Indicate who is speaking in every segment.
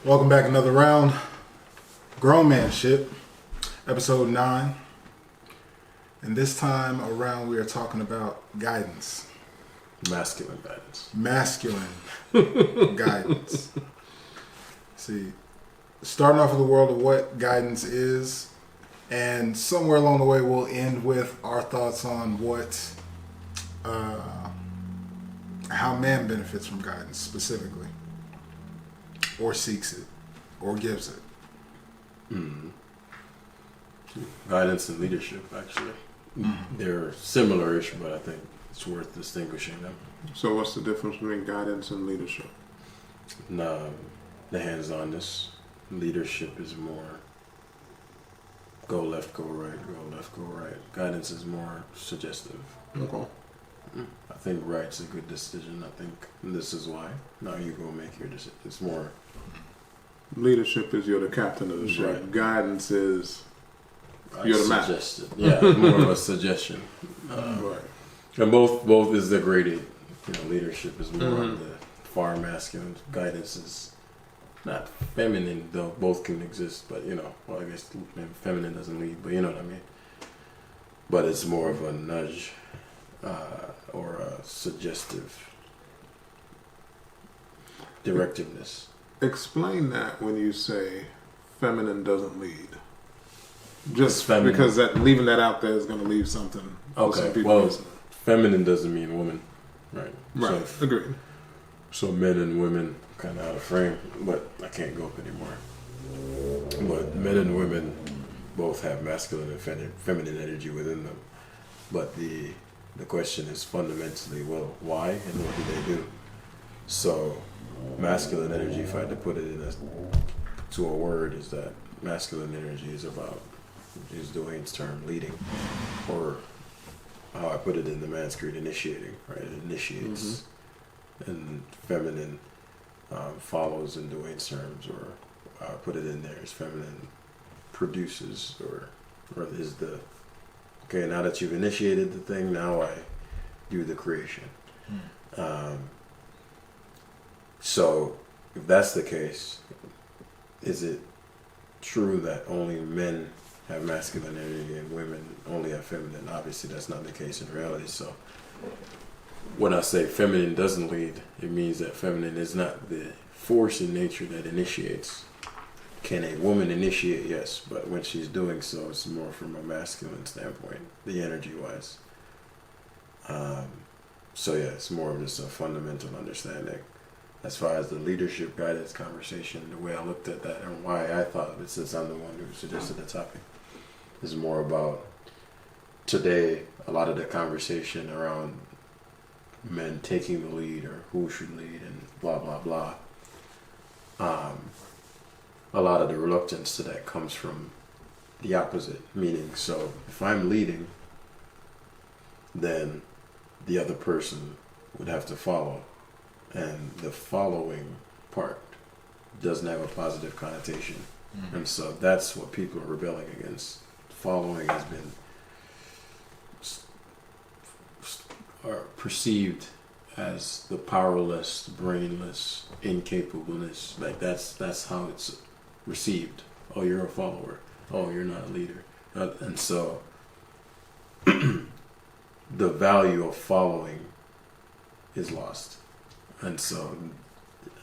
Speaker 1: Welcome back another round. Grown Man Shit, episode 9. And this time around we are talking about guidance.
Speaker 2: Masculine guidance.
Speaker 1: Masculine guidance. See, starting off with the world of what guidance is, and somewhere along the way we'll end with our thoughts on what, how man benefits from guidance specifically. Or seeks it, or gives it.
Speaker 2: Mm-hmm. Guidance and leadership, actually. Mm-hmm. They're similar-ish, but I think it's worth distinguishing them.
Speaker 3: So what's the difference between guidance and leadership?
Speaker 2: The hands-onness. Leadership is more go left, go right, go left, go right. Guidance is more suggestive.
Speaker 3: Okay.
Speaker 2: I think right's a good decision. I think this is why. Now you go make your decision. It's more...
Speaker 3: Leadership is you're the captain of the ship.
Speaker 2: Right.
Speaker 3: Guidance is you're the master.
Speaker 2: Yeah, more of a suggestion.
Speaker 3: Right.
Speaker 2: And both is degraded. Leadership is more on the far masculine. Guidance is not feminine, though both can exist. But well, I guess feminine doesn't lead, but you know what I mean. But it's more of a nudge or a suggestive directiveness.
Speaker 3: Explain that when you say feminine doesn't lead. Just
Speaker 2: feminine.
Speaker 3: Because leaving that out there is going to leave something. For some people listening.
Speaker 2: Feminine doesn't mean woman, right?
Speaker 3: Right.
Speaker 2: So
Speaker 3: Agreed.
Speaker 2: So men and women kind of out of frame, but I can't go up anymore. But men and women both have masculine and feminine energy within them. But the question is fundamentally, well, why and what do they do? So masculine energy, if I had to put it to a word, is that masculine energy is about, use Dwayne's term, leading, or how I put it in the man's creed, initiating, right? It initiates, and feminine follows in Dwayne's terms, or put it in there as feminine produces, or is the, okay, now that you've initiated the thing, now I do the creation. So, if that's the case, is it true that only men have masculine energy and women only have feminine? Obviously, that's not the case in reality. So, when I say feminine doesn't lead, it means that feminine is not the force in nature that initiates. Can a woman initiate? Yes, but when she's doing so, it's more from a masculine standpoint, the energy-wise. So, yeah, it's more of just a fundamental understanding. As far as the leadership guidance conversation, the way I looked at that and why I thought of it, since I'm the one who suggested the topic, is more about today, a lot of the conversation around men taking the lead or who should lead and blah, blah, blah. A lot of the reluctance to that comes from the opposite, meaning, so if I'm leading, then the other person would have to follow. And the following part doesn't have a positive connotation. And so that's what people are rebelling against. Following has been perceived as the powerless, brainless, incapableness. Like that's how it's received. Oh, you're a follower. Oh, you're not a leader. And so the value of following is lost. And so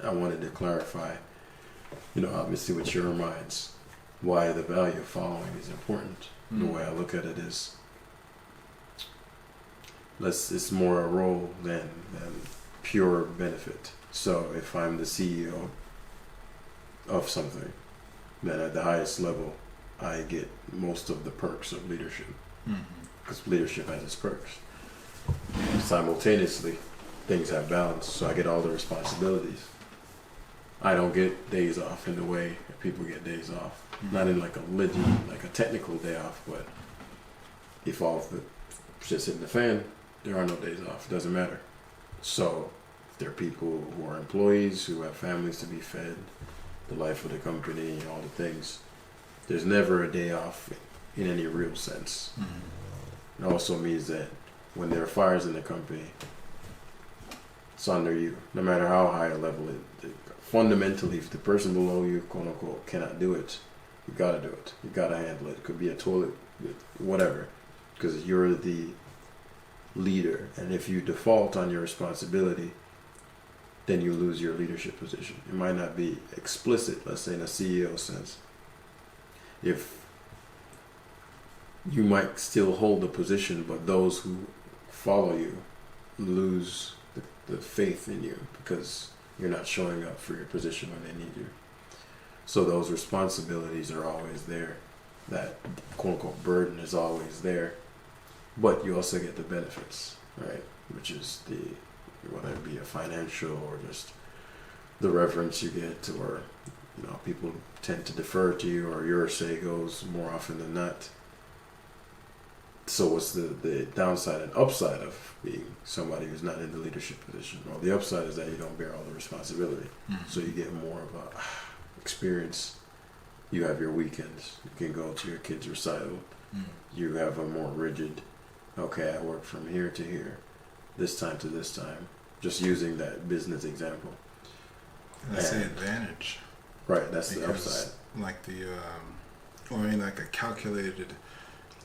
Speaker 2: I wanted to clarify, obviously with your minds, why the value of following is important. The way I look at it is, it's more a role than pure benefit. So if I'm the CEO of something, then at the highest level, I get most of the perks of leadership. Because leadership has its perks. Simultaneously, things have balance, so I get all the responsibilities. I don't get days off in the way people get days off. Not in like a technical day off, but if all of the shit's hitting the fan, there are no days off. It doesn't matter. So if there are people who are employees who have families to be fed, the life of the company, all the things, there's never a day off in any real sense. It also means that when there are fires in the company, it's under you. No matter how high a level the fundamentally, if the person below you, quote unquote, cannot do it, you gotta do it. You gotta handle it. It could be a toilet, whatever, because you're the leader. And if you default on your responsibility, then you lose your leadership position. It might not be explicit, let's say in a CEO sense. If you might still hold the position, but those who follow you lose the faith in you because you're not showing up for your position when they need you. So those responsibilities are always there. That quote unquote burden is always there. But you also get the benefits, right? Which is whether it be a financial or just the reverence you get, or people tend to defer to you, or your say goes more often than not. So what's the downside and upside of being somebody who's not in the leadership position? Well, the upside is that you don't bear all the responsibility. Mm-hmm. So you get more of a experience. You have your weekends. You can go to your kid's recital. Mm-hmm. You have a more rigid, okay, I work from here to here, this time to this time. Just using that business example.
Speaker 1: That's the advantage.
Speaker 2: Right, that's the upside.
Speaker 1: Like like a calculated,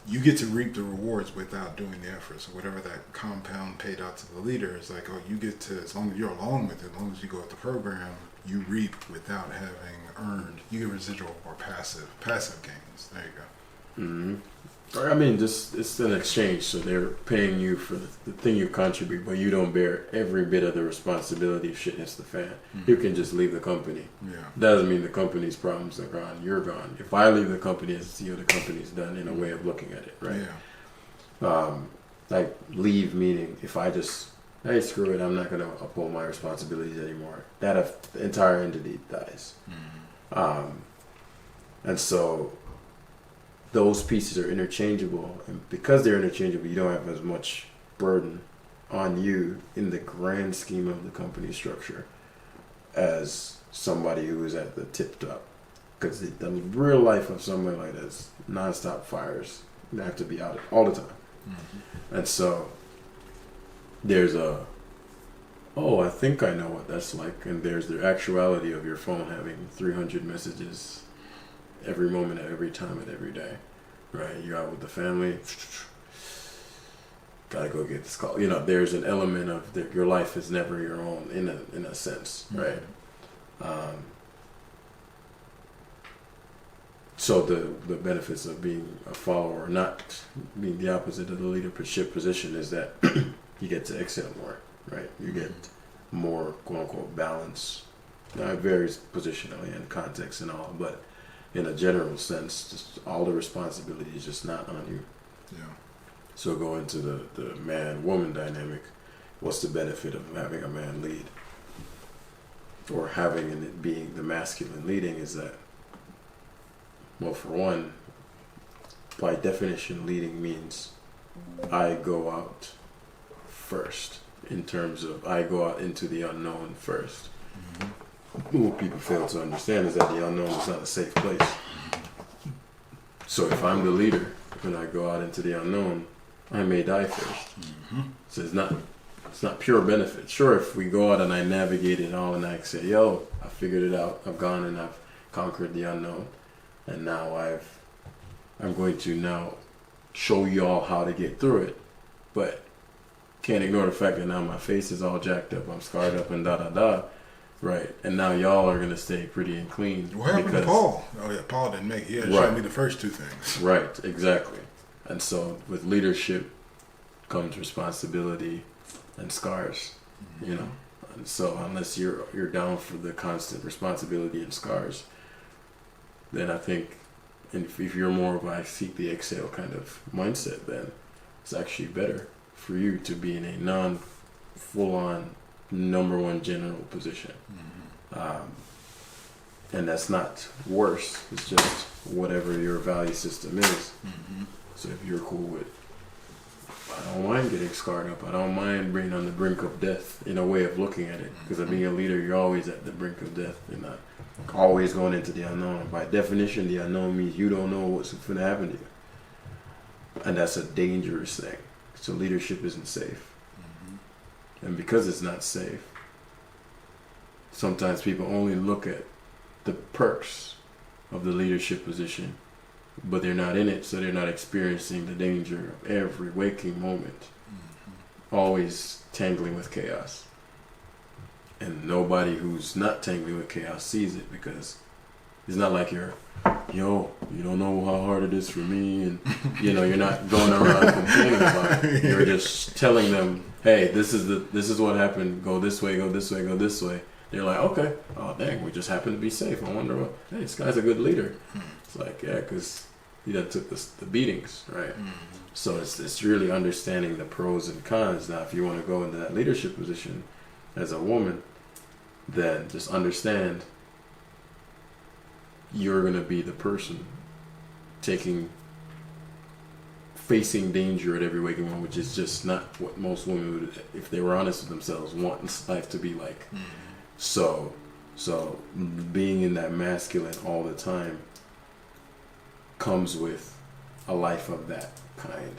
Speaker 1: you get to reap the rewards without doing the effort. So whatever that compound paid out to the leader is like, you get to, as long as you're along with it, as long as you go with the program, you reap without having earned. You get residual or passive gains. There you go.
Speaker 2: Mm-hmm. I mean, it's an exchange. So they're paying you for the thing you contribute, but you don't bear every bit of the responsibility if shit hits the fan. Mm-hmm. You can just leave the company. Yeah. Doesn't mean the company's problems are gone. You're gone. If I leave the company as CEO, the company's done, in a way of looking at it, right? Yeah. Like leave meaning if I just, hey, screw it, I'm not going to uphold my responsibilities anymore. That entire entity dies. Mm-hmm. And so those pieces are interchangeable, and because they're interchangeable, you don't have as much burden on you in the grand scheme of the company structure as somebody who is at the tip top. Because the real life of someone like that is nonstop fires. You have to be out all the time. Mm-hmm. And so there's I think I know what that's like, and there's the actuality of your phone having 300 messages every moment, at every time, and every day, right? You're out with the family, gotta go get this call. There's an element of your life is never your own in a sense, right? Mm-hmm. So the benefits of being a follower, not being the opposite of the leadership position, is that you get to excel more, right? You get more quote unquote balance. Now it varies positionally and context and all, but in a general sense, just all the responsibility is just not on you. Yeah. So go into the man-woman dynamic. What's the benefit of having a man lead? Or having it being the masculine leading is that, well, for one, by definition, leading means I go out first, in terms of I go out into the unknown first. Mm-hmm. What people fail to understand is that the unknown is not a safe place. So if I'm the leader and I go out into the unknown, I may die first. Mm-hmm. So it's not pure benefit. Sure, if we go out and I navigate it all and I say, yo, I figured it out, I've gone and I've conquered the unknown, and now I'm going to now show y'all how to get through it. But can't ignore the fact that now my face is all jacked up, I'm scarred up and da-da-da. Right, and now y'all are going to stay pretty and clean.
Speaker 1: What happened to Paul? Oh yeah, Paul didn't make it. He had to show me the first two things.
Speaker 2: Right, exactly. And so with leadership comes responsibility and scars, Mm-hmm. And so unless you're down for the constant responsibility and scars, then I think, and if you're more of a seek the exhale kind of mindset, then it's actually better for you to be in a non-full-on number one general position. Mm-hmm. And that's not worse, it's just whatever your value system is. Mm-hmm. So if you're cool with, I don't mind getting scarred up, I don't mind being on the brink of death, in a way of looking at it, because of being a leader, you're always at the brink of death. You're not always going into the unknown. By definition, the unknown means you don't know what's going to happen to you, and that's a dangerous thing. So leadership isn't safe. And because it's not safe, sometimes people only look at the perks of the leadership position, but they're not in it, so they're not experiencing the danger of every waking moment, always tangling with chaos. And nobody who's not tangling with chaos sees it, because it's not like you don't know how hard it is for me, and you're not going around complaining about it. You're just telling them, hey, this is what happened. Go this way, go this way, go this way. They're like, okay, oh dang, we just happen to be safe. I wonder what. Hey, this guy's a good leader. It's like, yeah, because he done took the beatings, right? So it's really understanding the pros and cons. Now, if you want to go into that leadership position as a woman, then just understand you're going to be the person facing danger at every waking moment, which is just not what most women would, if they were honest with themselves, want life to be like. So being in that masculine all the time comes with a life of that kind.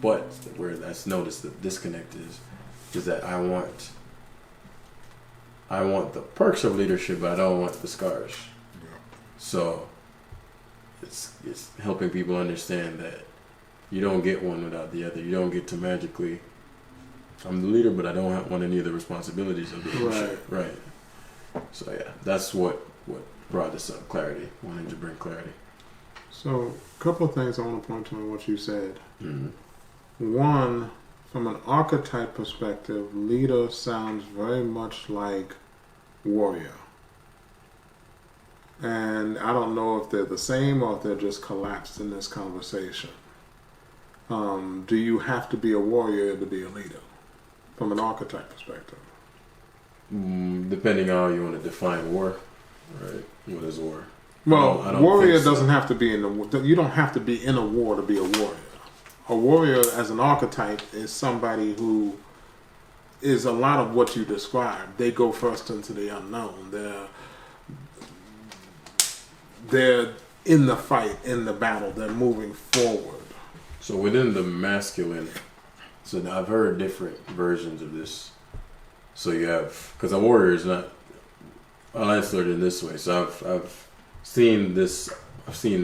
Speaker 2: But where that's noticed the disconnect is that I want the perks of leadership, but I don't want the scars. So it's helping people understand that you don't get one without the other. You don't get to magically, I'm the leader, but I don't want any of the responsibilities of the leadership. Right. So yeah, that's what brought this up, clarity, wanting to bring clarity.
Speaker 3: So a couple of things I want to point to in what you said.
Speaker 2: Mm-hmm.
Speaker 3: One, from an archetype perspective, leader sounds very much like warrior. And I don't know if they're the same or if they're just collapsed in this conversation. Do you have to be a warrior to be a leader from an archetype perspective?
Speaker 2: Depending on how you want to define war, right? What is war?
Speaker 3: Well,
Speaker 2: I don't
Speaker 3: warrior
Speaker 2: so.
Speaker 3: doesn't have to be you don't have to be in a war to be a warrior. A warrior as an archetype is somebody who is a lot of what you described. They go first into the unknown. They're in the fight, in the battle. They're moving forward.
Speaker 2: So within the masculine, so I've heard different versions of this. So you have, because a warrior is not, I'll answer it in this way. So I've seen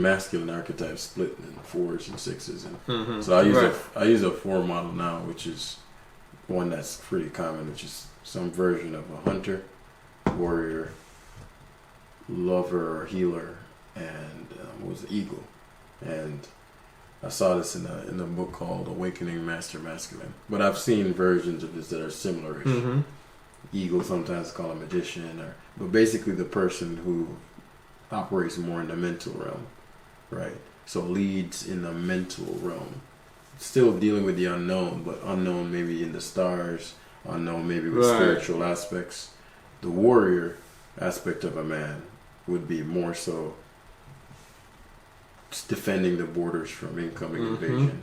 Speaker 2: masculine archetypes split in 4s and 6s, and so I use a 4 model now, which is one that's pretty common, which is some version of a hunter, warrior, lover or healer, and eagle. And I saw this in a book called Awakening Master Masculine. But I've seen versions of this that are similar-ish.
Speaker 3: Mm-hmm.
Speaker 2: Eagle sometimes called a magician, but basically the person who operates more in the mental realm, right? So leads in the mental realm. Still dealing with the unknown, but unknown maybe in the stars, unknown maybe with spiritual aspects. The warrior aspect of a man would be more so defending the borders from incoming invasion.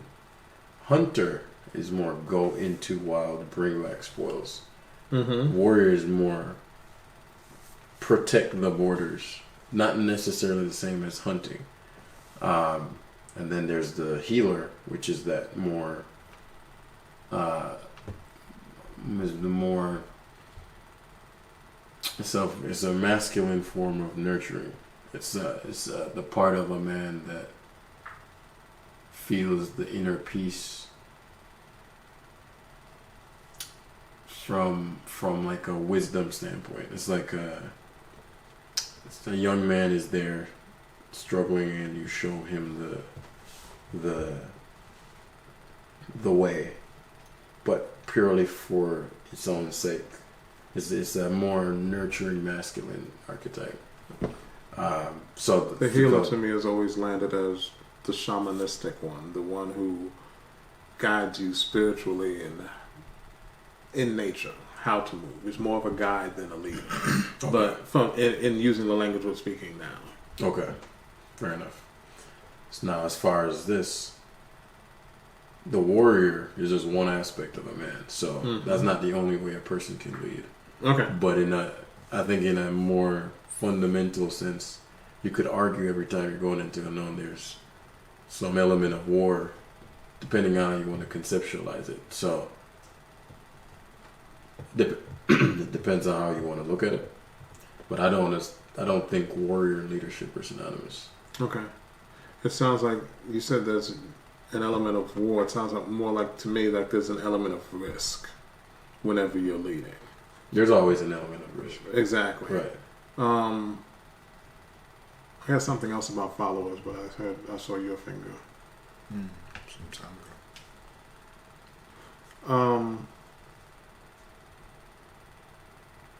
Speaker 2: Hunter is more go into wild, bring back spoils. Warrior is more protect the borders, not necessarily the same as hunting. And then there's the healer, which is that more it's a masculine form of nurturing. It's the part of a man that feels the inner peace from like a wisdom standpoint. It's like a young man is there struggling, and you show him the way, but purely for its own sake. It's a more nurturing masculine archetype. So
Speaker 3: the healer to me has always landed as the shamanistic one, the one who guides you spiritually and in nature, how to move. It's more of a guide than a leader.
Speaker 2: Okay.
Speaker 3: But in using the language we're speaking now.
Speaker 2: Okay, fair enough. So now, as far as this, the warrior is just one aspect of a man. So that's not the only way a person can lead.
Speaker 3: Okay.
Speaker 2: But I think in a more fundamental sense, you could argue every time you're going into unknown, there's some element of war, depending on how you want to conceptualize it. So it depends on how you want to look at it. But I don't think warrior and leadership are synonymous.
Speaker 3: Okay. It sounds like you said there's an element of war. It sounds like more like to me like there's an element of risk whenever you're leading.
Speaker 2: There's always an element of risk.
Speaker 3: Exactly.
Speaker 2: Right.
Speaker 3: I got something else about followers, but I saw your finger.
Speaker 1: Some time ago.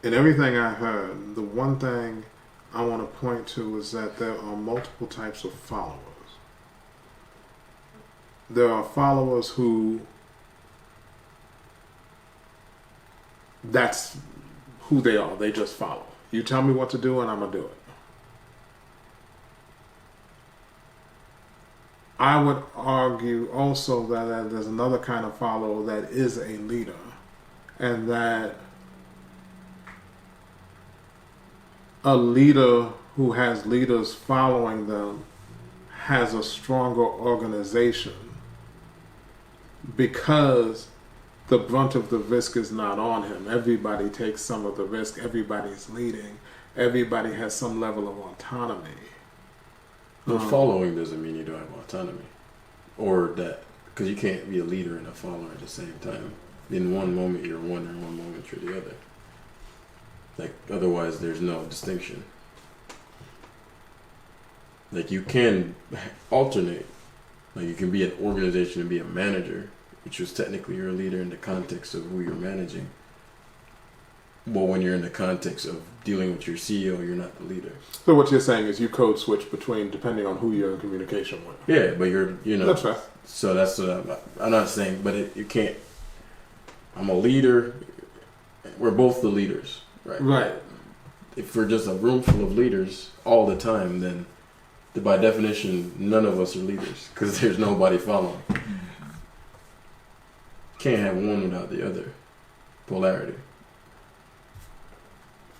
Speaker 3: In everything I heard, the one thing I want to point to is that there are multiple types of followers. There are followers who that's who they are. They just follow. You tell me what to do and I'm going to do it. I would argue also that there's another kind of follower that is a leader, and that a leader who has leaders following them has a stronger organization because the brunt of the risk is not on him. Everybody takes some of the risk. Everybody's leading. Everybody has some level of autonomy.
Speaker 2: But following doesn't mean you don't have autonomy. Or that, because you can't be a leader and a follower at the same time. In one moment you're one, and one moment you're the other. Like, otherwise there's no distinction. Like, you can alternate. Like, you can be an organization and be a manager, which is technically you're a leader in the context of who you're managing. But when you're in the context of dealing with your CEO, you're not the leader.
Speaker 3: So what you're saying is you code switch between, depending on who you're in communication with.
Speaker 2: Yeah, but
Speaker 3: That's right.
Speaker 2: So that's what I'm not saying, but you can't. I'm a leader. We're both the leaders, right?
Speaker 3: Right.
Speaker 2: If we're just a room full of leaders all the time, then by definition, none of us are leaders because there's nobody following. Can't have one without the other. Polarity.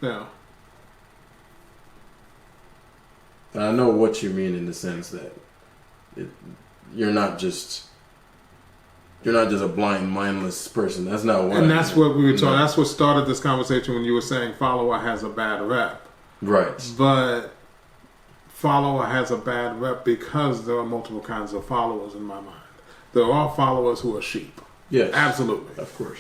Speaker 3: Yeah.
Speaker 2: And I know what you mean in the sense that you're not just a blind, mindless person. That's not what.
Speaker 3: And that's what we were talking. That's what started this conversation when you were saying follower has a bad rep.
Speaker 2: Right.
Speaker 3: But follower has a bad rep because there are multiple kinds of followers in my mind. There are followers who are sheep.
Speaker 2: Yes.
Speaker 3: Absolutely.
Speaker 2: Of course.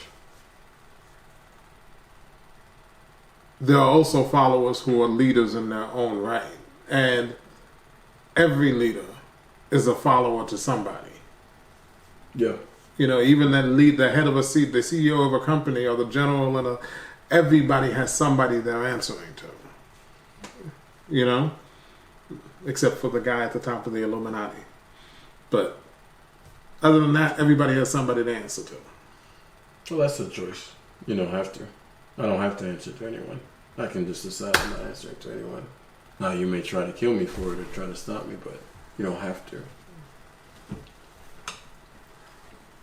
Speaker 3: There are also followers who are leaders in their own right. And every leader is a follower to somebody.
Speaker 2: Yeah.
Speaker 3: You know, even the head of the CEO of a company or the general everybody has somebody they're answering to. You know? Except for the guy at the top of the Illuminati. But other than that, everybody has somebody to answer to.
Speaker 2: Well, that's a choice. You don't have to. I don't have to answer to anyone. I can just decide I'm not answering to anyone. Now, you may try to kill me for it or try to stop me, but you don't have to.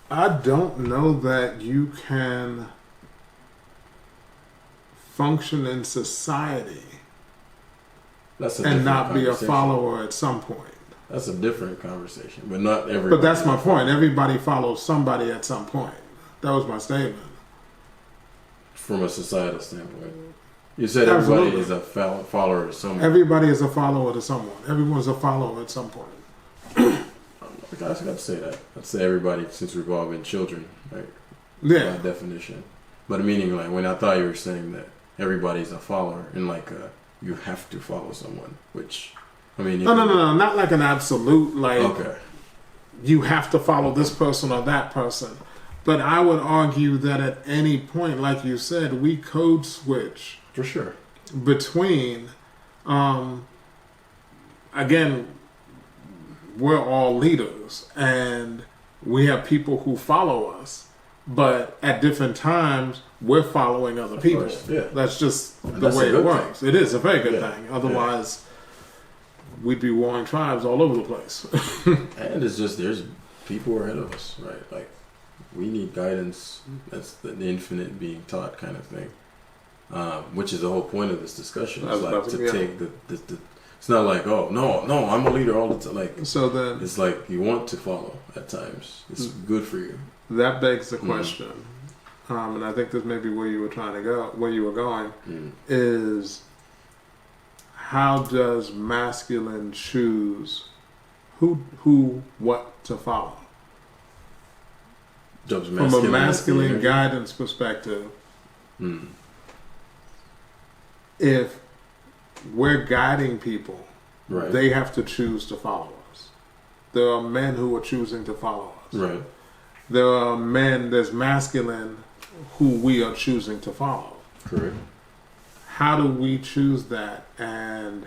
Speaker 3: I don't know that you can function in society and not be a follower at some point.
Speaker 2: That's a different conversation, but not everybody.
Speaker 3: But that's my point. Everybody follows somebody at some point. That was my statement.
Speaker 2: From a societal standpoint. You said everybody is a follower to someone.
Speaker 3: Everybody is a follower to someone. Everyone's a follower at some point.
Speaker 2: I got to say that. I'd say everybody, since we've all been children, right?
Speaker 3: Yeah.
Speaker 2: By definition. But meaning, like, when I thought you were saying that everybody's a follower, and like, you have to follow someone, which, I mean...
Speaker 3: No, not like an absolute, like,
Speaker 2: okay.
Speaker 3: You have to follow this person or that person. But I would argue that at any point, like you said, we code switch.
Speaker 2: For sure.
Speaker 3: Between, again, we're all leaders and we have people who follow us, but at different times we're following other people.
Speaker 2: Course, yeah.
Speaker 3: That's just the way it works. It is a very good thing. Otherwise, we'd be warring tribes all over the place.
Speaker 2: And it's just, there's people ahead of us, right? Like, we need guidance. That's the infinite being taught kind of thing. Which is the whole point of this discussion. It's like to take the it's not like, oh no, I'm a leader all the time. Like,
Speaker 3: so then
Speaker 2: it's like you want to follow at times. It's good for you.
Speaker 3: That begs the question, and I think this may be where you were trying to go, where you were going, is how does masculine choose who, what to follow? From a masculine guidance perspective, if we're guiding people,
Speaker 2: right,
Speaker 3: they have to choose to follow us. There are men who are choosing to follow us.
Speaker 2: right.
Speaker 3: There are men that's masculine who we are choosing to follow.
Speaker 2: Correct.
Speaker 3: How do we choose that and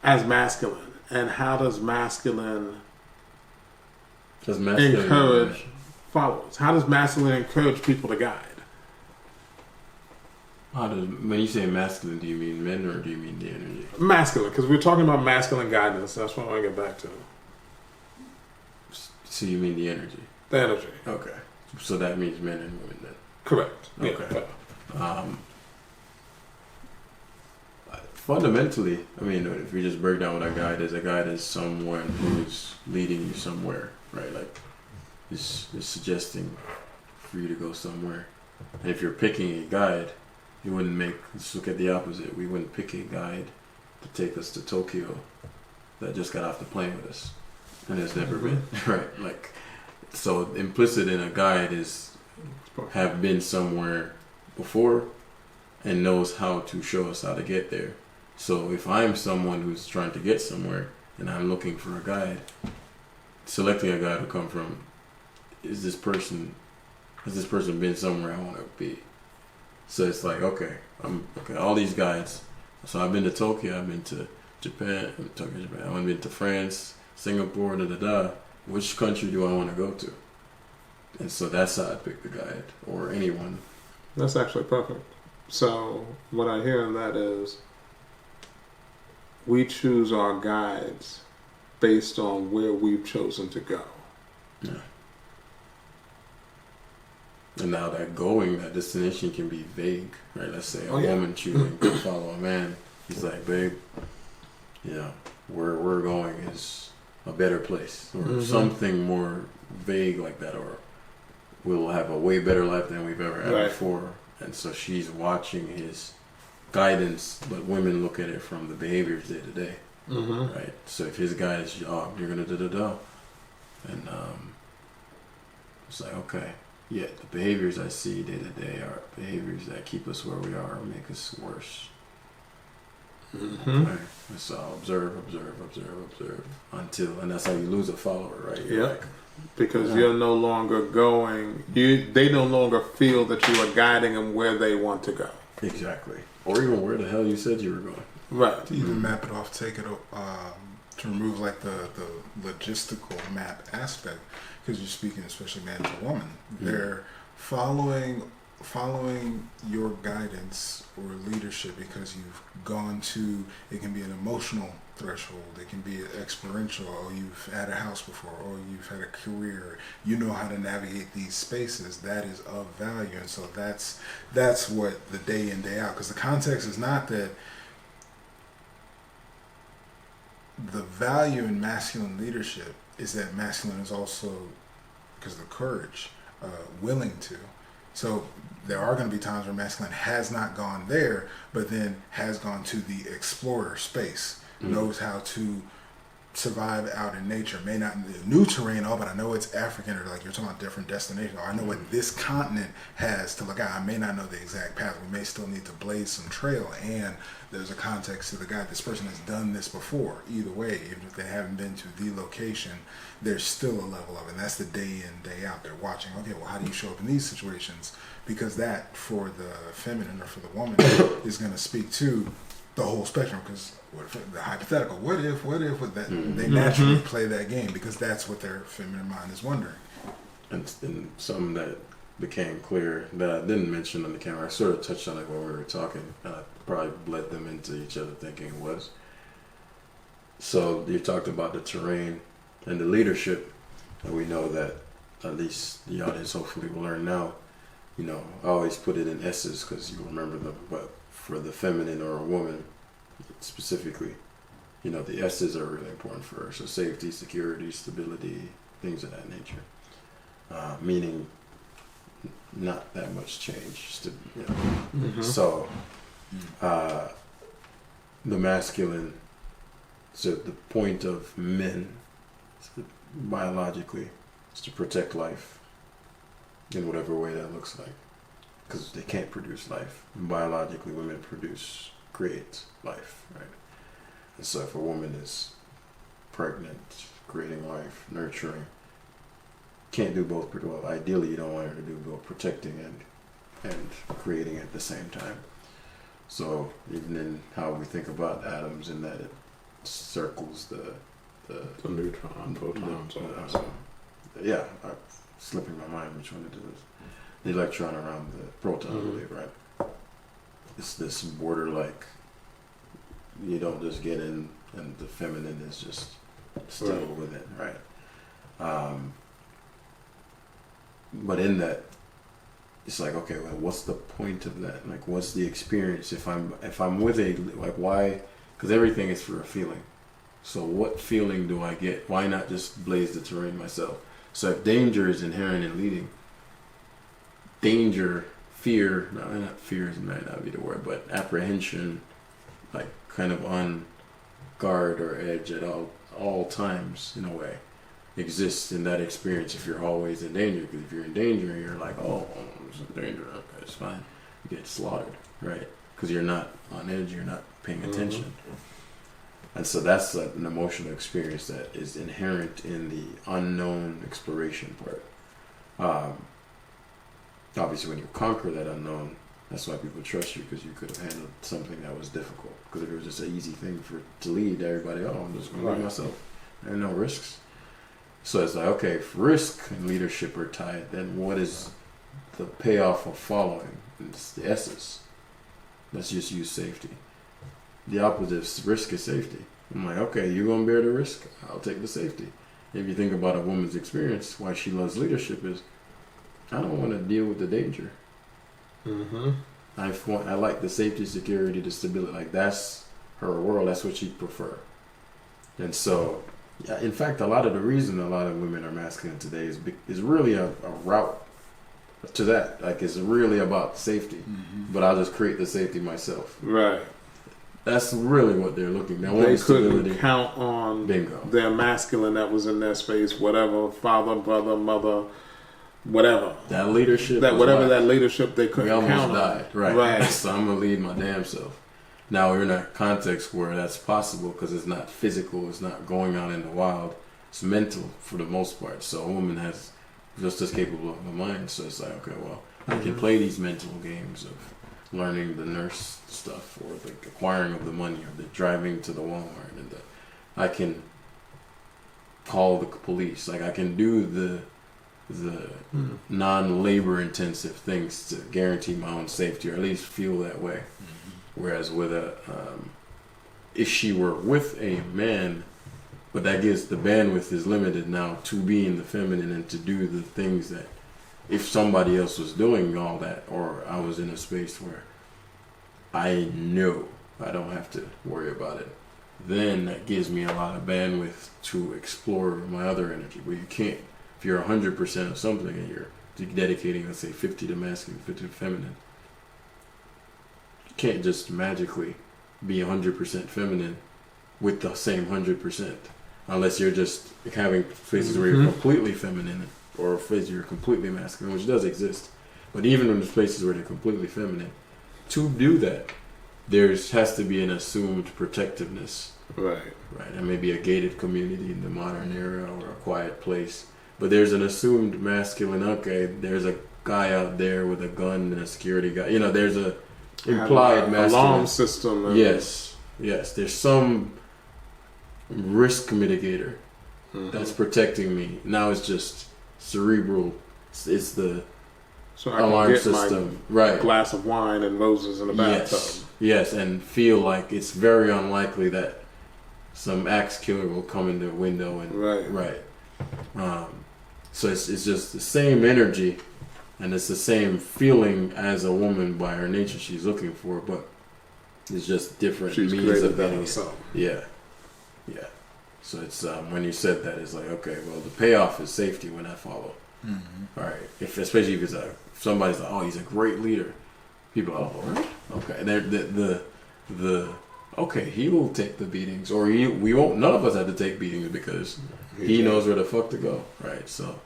Speaker 3: as masculine? And how does masculine encourage followers? How does masculine encourage people to guide?
Speaker 2: When you say masculine, do you mean men or do you mean the energy?
Speaker 3: Masculine, because we're talking about masculine guidance. That's what I want to get back to.
Speaker 2: So you mean the energy?
Speaker 3: The energy.
Speaker 2: Okay. So that means men and women then?
Speaker 3: Correct.
Speaker 2: Okay. Yeah. Fundamentally, I mean, if we just break down what a guide is someone who's leading you somewhere, right? Like, is suggesting for you to go somewhere. And if you're picking a guide, you wouldn't let's look at the opposite. We wouldn't pick a guide to take us to Tokyo that just got off the plane with us and has never been, right? Like, so implicit in a guide is have been somewhere before and knows how to show us how to get there. So if I'm someone who's trying to get somewhere and I'm looking for a guide, selecting a guide will come from, has this person been somewhere I want to be? So it's like, okay, all these guides. So I've been to Tokyo, I've been to Japan, I've been to France, Singapore, Which country do I want to go to? And so that's how I pick the guide, or anyone.
Speaker 3: That's actually perfect. So what I hear in that is we choose our guides based on where we've chosen to go.
Speaker 2: Yeah. And now that destination can be vague, right? Let's say a woman choosing to follow a man. He's like, babe, where we're going is a better place, or something more vague like that, or we'll have a way better life than we've ever had before. And so she's watching his guidance, but women look at it from the behaviors day to day, right? So if his guidance, you're gonna da-da-da, and it's like, okay, yeah, the behaviors I see day to day are behaviors that keep us where we are or make us worse. Okay. So observe and that's how you lose a follower, right?
Speaker 3: Yeah. Because you're no longer going, they no longer feel that you are guiding them where they want to go.
Speaker 2: Exactly. Or even where the hell you said you were going.
Speaker 3: Right.
Speaker 1: To even map it off, take it, to remove like the logistical map aspect, because you're speaking especially man to woman. They're following your guidance or leadership because you've gone to, it can be an emotional threshold, it can be experiential, or you've had a house before, or you've had a career, you know how to navigate these spaces. That is of value. And so that's what the day in, day out, because the context is not that the value in masculine leadership is that masculine is also, because of the courage, willing to. So there are going to be times where masculine has not gone there, but then has gone to the explorer space, knows how to survive out in nature. May not in the new terrain, but I know it's African, or like you're talking about different destinations, or I know what this continent has to look at. I may not know the exact path. We may still need to blaze some trail, and there's a context to the guy. This person has done this before. Either way, even if they haven't been to the location, there's still a level of it. And that's the day in, day out. They're watching, okay, well, how do you show up in these situations? Because that, for the feminine or for the woman, is going to speak to the whole spectrum. Because the hypothetical, what if that, they naturally play that game because that's what their feminine mind is wondering.
Speaker 2: And something that became clear that I didn't mention on the camera, I sort of touched on it when we were talking, and I probably led them into each other thinking it was. So you talked about the terrain and the leadership, and we know that, at least the audience hopefully will learn now, I always put it in S's because you remember them, but for the feminine or a woman specifically, the S's are really important for her. So safety, security, stability, things of that nature. Meaning not that much change. So the masculine. So the point of men, biologically, is to protect life in whatever way that looks like. Because they can't produce life. And biologically, women create life, right? And so if a woman is pregnant, creating life, nurturing, can't do both pretty well. Ideally, you don't want her to do both protecting and creating at the same time. So even in how we think about atoms, in that it circles the
Speaker 3: neutron, protons, all that stuff.
Speaker 2: Yeah, I'm slipping my mind which one it is. The electron around the proton, I believe, right? It's this border, like, you don't just get in and the feminine is just still with it, right? But in that, it's like, okay, well, what's the point of that? Like, what's the experience if I'm with a, like, why? Because everything is for a feeling. So what feeling do I get? Why not just blaze the terrain myself? So if danger is inherent in leading, danger, fear, no, not fear might not be the word, but apprehension, like kind of on guard or edge at all times, in a way, exists in that experience if you're always in danger. Because if you're in danger, you're like, oh, there's a danger, okay, it's fine. You get slaughtered, right? Because you're not on edge, you're not paying attention. And so that's an emotional experience that is inherent in the unknown exploration part. Obviously, when you conquer that unknown, that's why people trust you, because you could have handled something that was difficult. Because if it was just an easy thing to lead everybody, oh, I'm just going to lead myself. There are no risks. So it's like, okay, if risk and leadership are tied, then what is the payoff of following? It's the essence. Let's just use safety. The opposite of risk is safety. I'm like, okay, you're going to bear the risk? I'll take the safety. If you think about a woman's experience, why she loves leadership is, I don't want to deal with the danger. I like the safety, security, the stability. Like, that's her world. That's what she'd prefer. And so, yeah, in fact, a lot of the reason a lot of women are masculine today is really a route to that. Like, it's really about safety. But I'll just create the safety myself.
Speaker 3: Right.
Speaker 2: That's really what they're looking.
Speaker 3: They couldn't count on their masculine that was in their space, whatever, father, brother, mother, whatever.
Speaker 2: That leadership.
Speaker 3: That leadership they couldn't count on.
Speaker 2: We almost died. Right. So I'm going to lead my damn self. Now we're in a context where that's possible because it's not physical. It's not going out in the wild. It's mental for the most part. So a woman has just as capable of a mind. So it's like, okay, well, I can play these mental games of learning the nurse stuff, or the acquiring of the money, or the driving to the Walmart, and I can call the police. Like, I can do the non-labor intensive things to guarantee my own safety, or at least feel that way. Whereas with if she were with a man, but that gives the bandwidth is limited now to be in the feminine and to do the things that, if somebody else was doing all that, or I was in a space where I know I don't have to worry about it, then that gives me a lot of bandwidth to explore my other energy. But you can't, if you're 100% of something and you're dedicating, let's say, 50 to masculine, 50 to feminine, you can't just magically be 100% feminine with the same 100%, unless you're just having phases where you're completely feminine, or a phase you're completely masculine, which does exist. But even in the places where they're completely feminine, to do that, has to be an assumed protectiveness. Right. And maybe a gated community in the modern era, or a quiet place. But there's an assumed masculine, okay, there's a guy out there with a gun and a security guy. You know, there's a implied masculine
Speaker 3: alarm system.
Speaker 2: Yes. There's some risk mitigator that's protecting me. Now it's just cerebral. It's the alarm system, right?
Speaker 3: Glass of wine and roses in the bathtub.
Speaker 2: Yes, and feel like it's very unlikely that some axe killer will come in the window and so it's just the same energy, and it's the same feeling as a woman by her nature she's looking for, but it's just different means of getting it. Yeah. So it's when you said that, it's like, okay, well, the payoff is safety when I follow. All right, especially if somebody's like, oh, he's a great leader. People are, oh, really? Okay, and the okay, he will take the beatings, or we won't. None of us had to take beatings because he knows where the fuck to go, right? So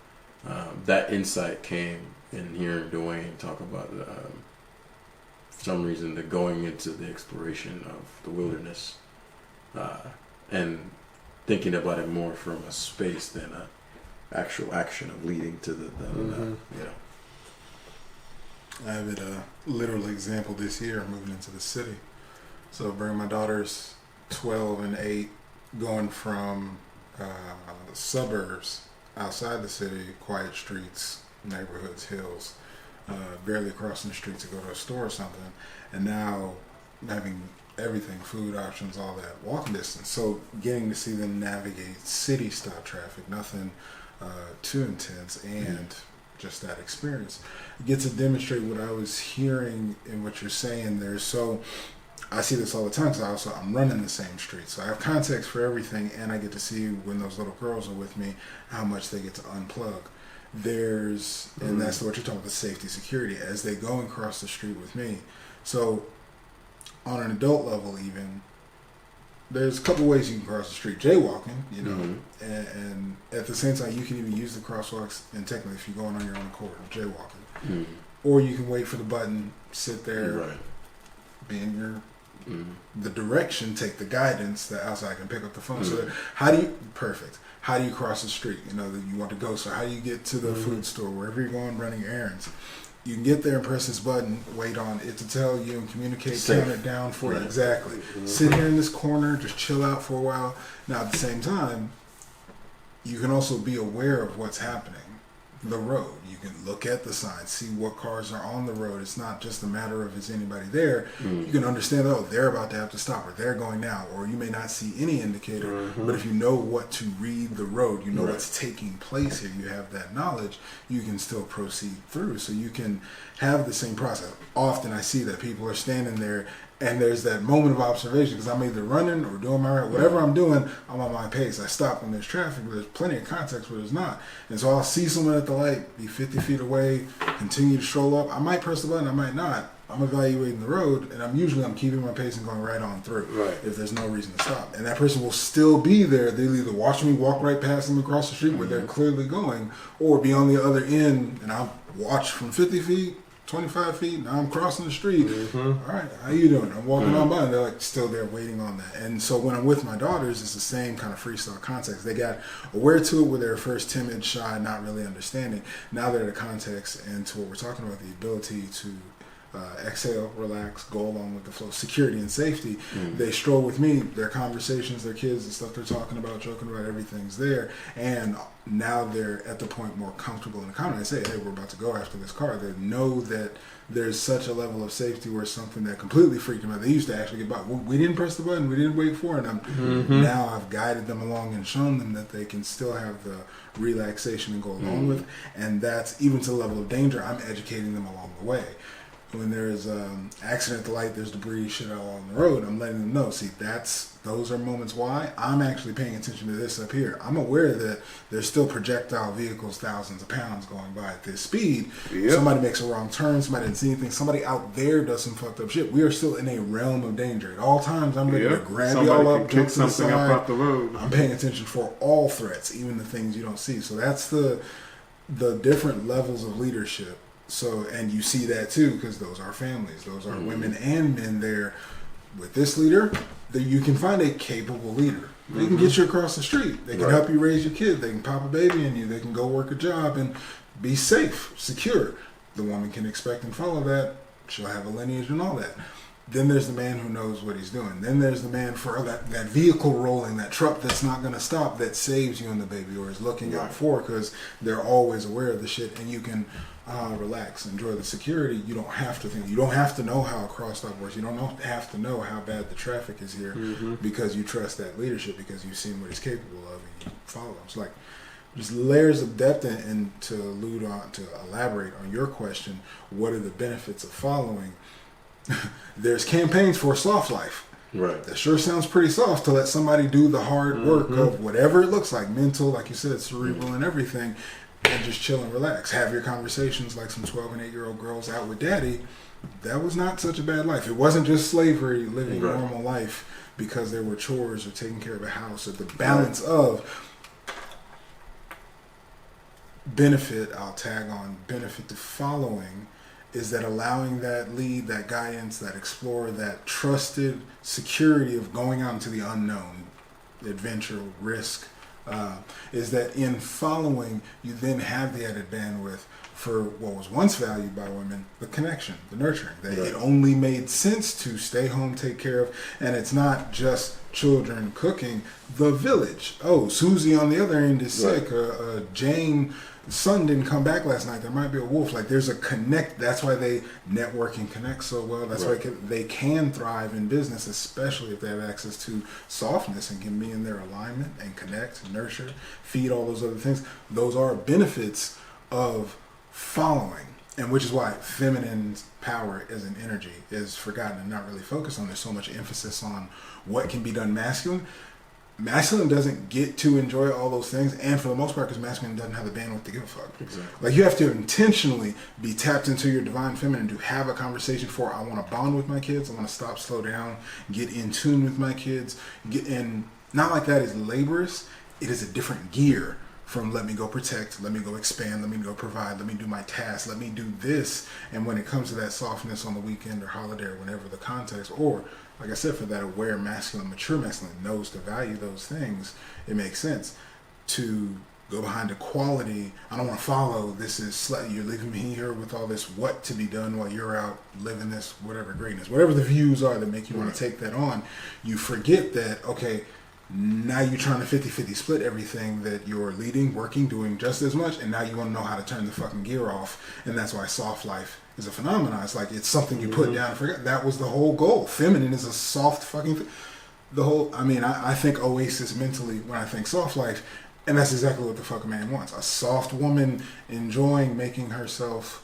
Speaker 2: that insight came in hearing Dwayne talk about for some reason the going into the exploration of the wilderness, and thinking about it more from a space than a actual action of leading to the
Speaker 1: I have a literal example this year moving into the city. So bring my daughters 12 and 8 going from suburbs outside the city, quiet streets, neighborhoods, hills, barely crossing the street to go to a store or something, and now having everything, food options, all that, walking distance. So getting to see them navigate city style traffic, nothing too intense, and just that experience. You get to demonstrate what I was hearing in what you're saying there. So I see this all the time because I'm running the same street. So I have context for everything, and I get to see when those little girls are with me, how much they get to unplug. And that's what you're talking about, the safety, security, as they go and cross the street with me. So on an adult level even, there's a couple ways you can cross the street. Jaywalking, and at the same time, you can even use the crosswalks, and technically if you're going on your own accord, jaywalking. Or you can wait for the button, sit there, be in your the direction, take the guidance, the outside can pick up the phone. So how do you cross the street? That you want to go. So how do you get to the food store, wherever you're going, running errands? You can get there and press this button, wait on it to tell you and communicate, count it down for you. Exactly. Sit here in this corner, just chill out for a while. Now at the same time, you can also be aware of what's happening. The road. You can look at the signs, see what cars are on the road. It's not just a matter of is anybody there. You can understand, they're about to have to stop, or they're going now, or you may not see any indicator, but if you know what to read the road, you know what's taking place here, you have that knowledge, you can still proceed through. So you can have the same process. Often I see that people are standing there and there's that moment of observation because I'm either running or doing my right. Whatever I'm doing, I'm on my pace. I stop when there's traffic, but there's plenty of context where there's not. And so I'll see someone at the light, be 50 feet away, continue to stroll up. I might press the button, I might not. I'm evaluating the road, and I'm keeping my pace and going right on through if there's no reason to stop. And that person will still be there. They'll either watch me walk right past them across the street where they're clearly going, or be on the other end, and I'll watch from 50 feet, 25 feet, now I'm crossing the street. All right, how you doing? I'm walking on by, and they're like still there waiting on that. And so when I'm with my daughters, it's the same kind of freestyle context. They got aware to it with their first timid, shy, not really understanding. Now they're the context and to what we're talking about, the ability to exhale, relax, go along with the flow, security and safety. They stroll with me, their conversations, their kids, the stuff they're talking about, joking about, everything's there. And now they're at the point more comfortable in the comment. They say, hey, we're about to go after this car. They know that there's such a level of safety where something that completely freaked them out. They used to actually get by. We didn't press the button. We didn't wait for it. And now I've guided them along and shown them that they can still have the relaxation and go along with. And that's even to the level of danger. I'm educating them along the way. When there's accident at the light, there's debris, shit out on the road, I'm letting them know. See, those are moments why I'm actually paying attention to this up here. I'm aware that there's still projectile vehicles, thousands of pounds going by at this speed. Somebody makes a wrong turn, somebody didn't see anything, somebody out there does some fucked up shit. We are still in a realm of danger. At all times, I'm ready to grab y'all up, jump to the side.
Speaker 3: Up the road.
Speaker 1: I'm paying attention for all threats, even the things you don't see. So that's the different levels of leadership. So, and you see that too, because those are families, those are women and men there. With this leader, that you can find a capable leader. They can get you across the street. They can help you raise your kid. They can pop a baby in you. They can go work a job and be safe, secure. The woman can expect and follow that. She'll have a lineage and all that. Then there's the man who knows what he's doing. Then there's the man for that vehicle rolling, that truck that's not going to stop, that saves you and the baby, or is looking out for, because they're always aware of the shit, and you can relax, enjoy the security. You don't have to think. You don't have to know how a cross stop works. You don't have to know how bad the traffic is here, because you trust that leadership, because you've seen what he's capable of, and you follow him. It's like just layers of depth, and to elaborate on your question, what are the benefits of following? There's campaigns for a soft life.
Speaker 2: Right.
Speaker 1: That sure sounds pretty soft, to let somebody do the hard work of whatever it looks like, mental, like you said, cerebral and everything, and just chill and relax. Have your conversations like some 12 and 8-year-old girls out with daddy. That was not such a bad life. It wasn't just slavery, living a normal life. because there were chores or taking care of a house, or the balance of benefit, I'll tag on benefit to following, is that allowing that lead, that guidance, that explorer, that trusted security of going out into the unknown, adventure, risk, is that in following, you then have the added bandwidth for what was once valued by women, the connection, the nurturing. That it only made sense to stay home, take care of, and it's not just children cooking, the village. Oh, Susie on the other end is sick, Jane son didn't come back last night, there might be a wolf. Like, there's a connect. That's why they network and connect so well. That's why they can thrive in business, especially if they have access to softness and can be in their alignment and connect, nurture, feed, all those other things. Those are benefits of following, and which is why feminine power as an energy is forgotten and not really focused on. There's so much emphasis on what can be done masculine. Masculine doesn't get to enjoy all those things, and for the most part, because masculine doesn't have the bandwidth to give a fuck.
Speaker 2: Exactly.
Speaker 1: Like, you have to intentionally be tapped into your divine feminine to have a conversation for, I want to bond with my kids, I want to stop, slow down, get in tune with my kids, and not like that is laborious. It is a different gear from let me go protect, let me go expand, let me go provide, let me do my task, let me do this. And when it comes to that softness on the weekend or holiday or whenever the context, or like I said, for that aware masculine, mature masculine knows to value those things, it makes sense to go behind the quality. I don't want to follow, this is, you're leaving me here with all this what to be done while you're out living this whatever greatness, whatever the views are that make you want to take that on. You forget that, okay, now you're trying to 50-50 split everything that you're leading, working, doing just as much, and now you want to know how to turn the fucking gear off. And that's why soft life is a phenomenon. It's like, it's something you put down and forget. That was the whole goal. Feminine is a soft fucking thing. The whole, I mean, I think oasis mentally when I think soft life, and that's exactly what the fuck a man wants. A soft woman enjoying making herself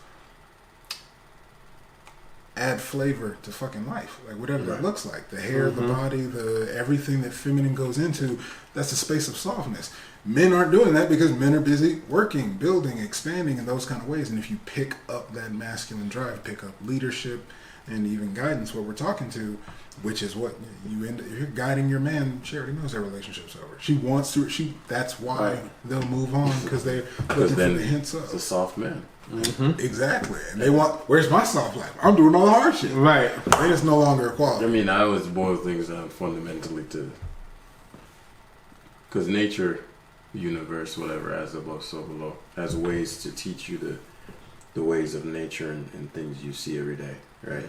Speaker 1: add flavor to fucking life, like whatever that looks like. The hair, the body, the everything that feminine goes into, that's a space of softness. Men aren't doing that because men are busy working, building, expanding in those kind of ways. And if you pick up that masculine drive, pick up leadership and even guidance, what we're talking to, which is what you end, if you're guiding your man, she already knows their relationship's over. She wants to, that's why they'll move on, because they're looking for the hints of.
Speaker 2: It's a soft man.
Speaker 1: Exactly. And they want, where's my soft life? I'm doing all the hard shit.
Speaker 3: Right.
Speaker 1: And it's no longer equality.
Speaker 2: I mean, I always boil things down fundamentally to, because nature, universe, whatever, as above, so below, has ways to teach you the ways of nature and things you see every day, right?